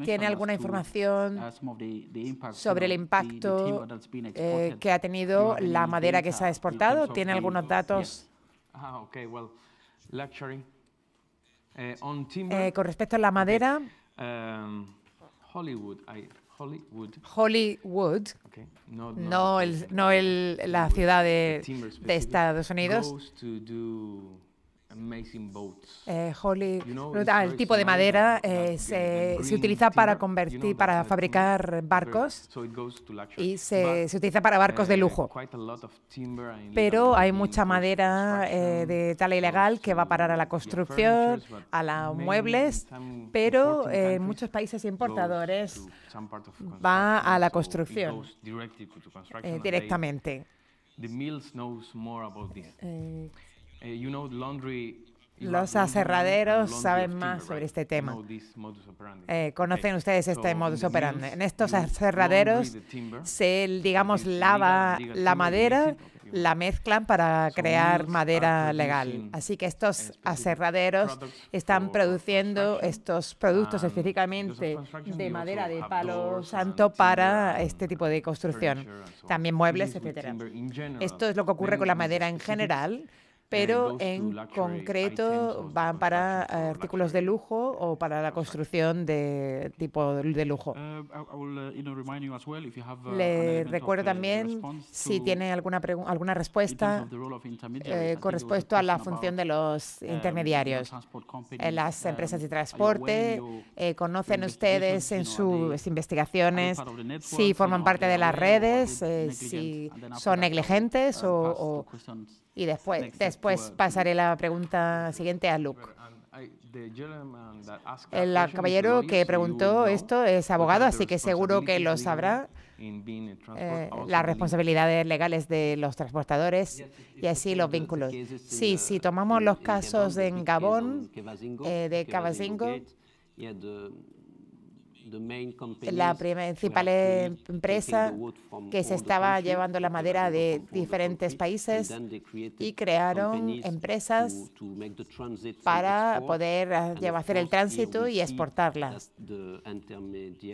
tiene alguna información sobre el impacto que ha tenido la madera que se ha exportado. ¿Tiene algunos datos? Con respecto a la madera, Hollywood, no la ciudad de Estados Unidos. El tipo de madera se utiliza para fabricar barcos y se utiliza para barcos de lujo. Pero hay mucha madera de tala ilegal que va a parar a la construcción, a los muebles, pero en muchos países importadores va a la construcción directamente. Los aserraderos saben más sobre este tema. ¿Conocen ustedes este modus operandi? En estos aserraderos se, lava la madera, la mezclan para crear madera legal. Así que estos aserraderos están produciendo estos productos específicamente de madera de palo santo para este tipo de construcción. También muebles, etc. Esto es lo que ocurre con la madera en general, pero en concreto van para artículos de lujo o para la construcción de tipo de lujo. Le recuerdo también si tiene alguna respuesta con respecto a la función de los intermediarios. En las empresas de transporte, ¿conocen ustedes en sus investigaciones si forman parte de las redes, si son negligentes y después pasaré la pregunta siguiente a Luke. El caballero que preguntó esto es abogado, así que seguro que lo sabrá. Las responsabilidades legales de los transportadores y así los vínculos. Sí, si tomamos los casos en Gabón, de Cavazingo, la principal empresa que se estaba llevando la madera de diferentes países y crearon empresas para poder hacer el tránsito y exportarla.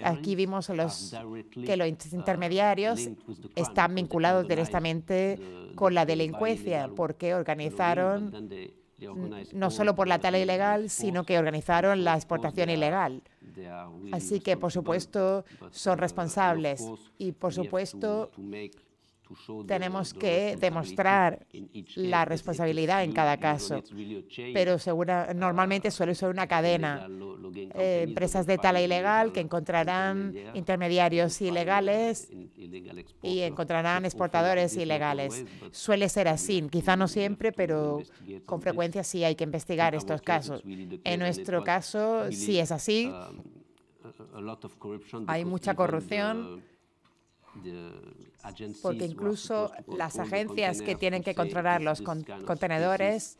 Aquí vimos que los intermediarios están vinculados directamente con la delincuencia porque organizaron no solo por la tala ilegal, sino que organizaron la exportación ilegal. Así que, por supuesto, son responsables y, por supuesto, tenemos que demostrar la responsabilidad en cada caso. Pero normalmente suele ser una cadena. Empresas de tala ilegal que encontrarán intermediarios ilegales y encontrarán exportadores ilegales. Suele ser así, quizá no siempre, pero con frecuencia sí hay que investigar estos casos. En nuestro caso, sí es así. Hay mucha corrupción, porque incluso las agencias que tienen que controlar los contenedores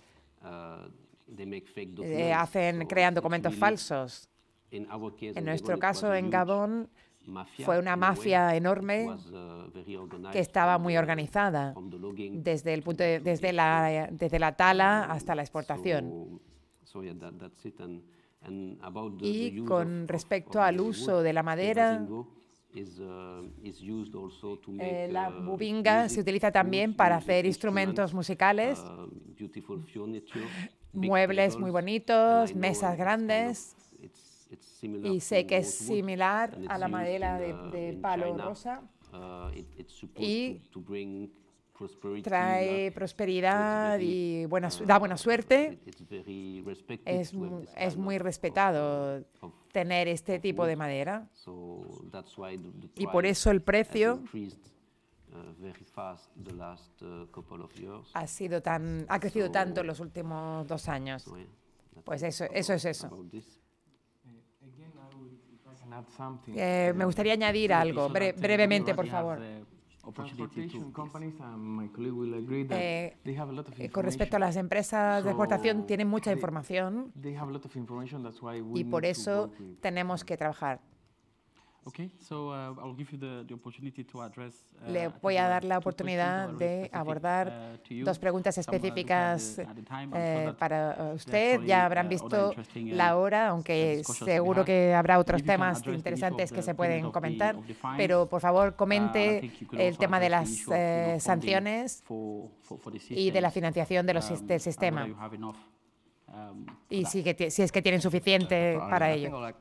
crean documentos falsos. En nuestro caso, en Gabón, Fue una mafia enorme que estaba muy organizada desde la tala hasta la exportación. Y con respecto al uso de la madera, la bubinga se utiliza también para hacer instrumentos musicales, muebles muy bonitos, mesas grandes, y sé que es similar a la madera de palo rosa y trae prosperidad y da buena suerte. Es muy respetado tener este tipo de madera y por eso el precio ha crecido tanto en los últimos 2 años. Pues eso es eso. Me gustaría añadir algo, brevemente, por favor. Con respecto a las empresas de exportación, tienen mucha información y por eso tenemos que trabajar. Le voy a dar la oportunidad de abordar 2 preguntas específicas para usted. Ya habrán visto la hora, aunque seguro que habrá otros temas interesantes que se pueden comentar. Pero, por favor, comente el tema de las sanciones y de la financiación del sistema. Y si es que tienen suficiente para ello.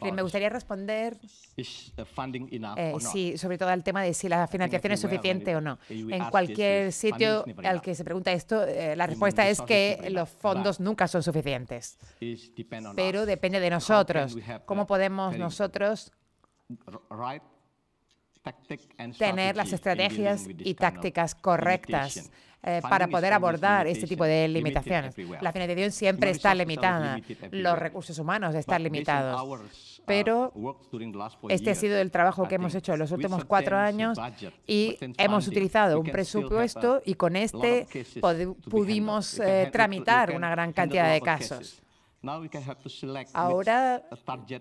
Me gustaría responder sobre todo al tema de si la financiación es suficiente o no. En cualquier sitio al que se pregunta esto, la respuesta es que los fondos nunca son suficientes. Pero depende de nosotros. ¿Cómo podemos nosotros tener las estrategias y tácticas correctas para poder abordar este tipo de limitaciones? La financiación siempre está limitada, los recursos humanos están limitados, pero este ha sido el trabajo que hemos hecho en los últimos 4 años y hemos utilizado un presupuesto y con este pudimos tramitar una gran cantidad de casos. Ahora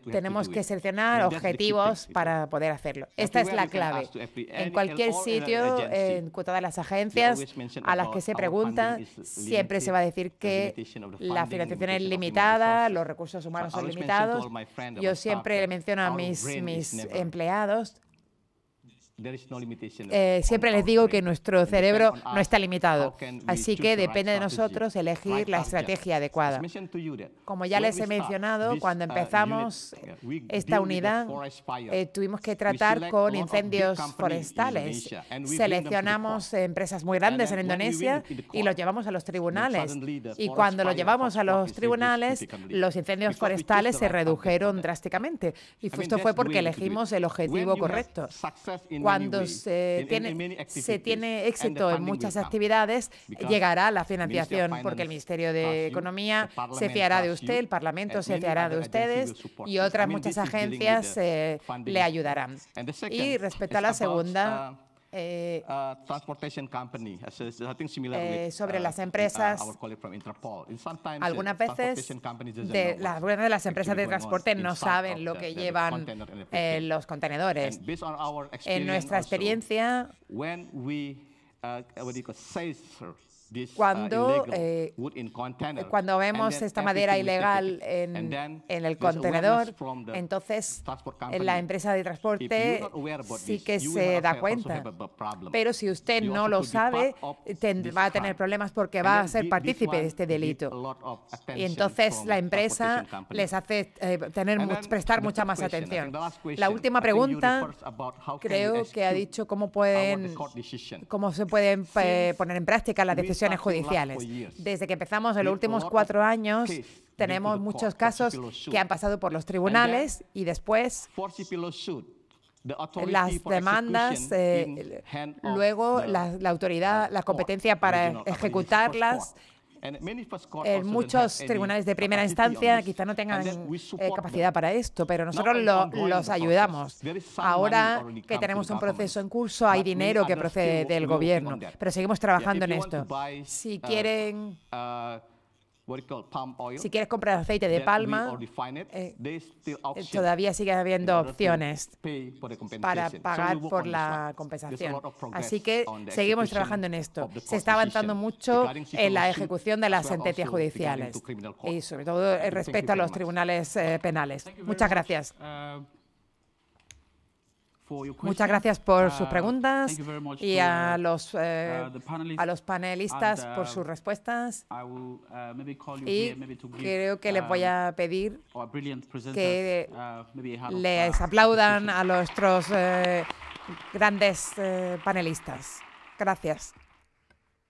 tenemos que seleccionar objetivos para poder hacerlo. Esta es la clave. En cualquier sitio, en todas las agencias a las que se pregunta, siempre se va a decir que la financiación es limitada, los recursos humanos son limitados. Yo siempre le menciono a mis empleados, siempre les digo que nuestro cerebro no está limitado, así que depende de nosotros elegir la estrategia adecuada. Como ya les he mencionado, cuando empezamos esta unidad, tuvimos que tratar con incendios forestales. Seleccionamos empresas muy grandes en Indonesia y los llevamos a los tribunales. Y cuando los llevamos a los tribunales, los incendios forestales se redujeron drásticamente. Y esto fue porque elegimos el objetivo correcto. Cuando se tiene éxito en muchas actividades, llegará la financiación, porque el Ministerio de Economía se fiará de usted, el Parlamento se fiará de ustedes y otras muchas agencias le ayudarán. Y respecto a la segunda, sobre las empresas, algunas veces de las empresas de transporte no saben lo que llevan los contenedores. En nuestra experiencia, cuando vemos esta madera ilegal en el contenedor, entonces la empresa de transporte sí que se da cuenta. Pero si usted no lo sabe, va a tener problemas porque va a ser partícipe de este delito. Y entonces la empresa les hace prestar mucha más atención. La última pregunta, creo que ha dicho cómo se pueden poner en práctica las decisiones judiciales. Desde que empezamos en los últimos 4 años, tenemos muchos casos que han pasado por los tribunales y después las demandas, luego la autoridad, la competencia para ejecutarlas. En muchos tribunales de primera instancia quizá no tengan capacidad para esto, pero nosotros los ayudamos. Ahora que tenemos un proceso en curso, hay dinero que procede del gobierno, pero seguimos trabajando en esto. Si quieren Si quieres comprar aceite de palma, todavía sigue habiendo opciones para pagar por la compensación. Así que seguimos trabajando en esto. Se está avanzando mucho en la ejecución de las sentencias judiciales y sobre todo respecto a los tribunales penales. Muchas gracias. Muchas gracias por sus preguntas y a los panelistas por sus respuestas. Y creo que les voy a pedir que les aplaudan a nuestros grandes panelistas. Gracias.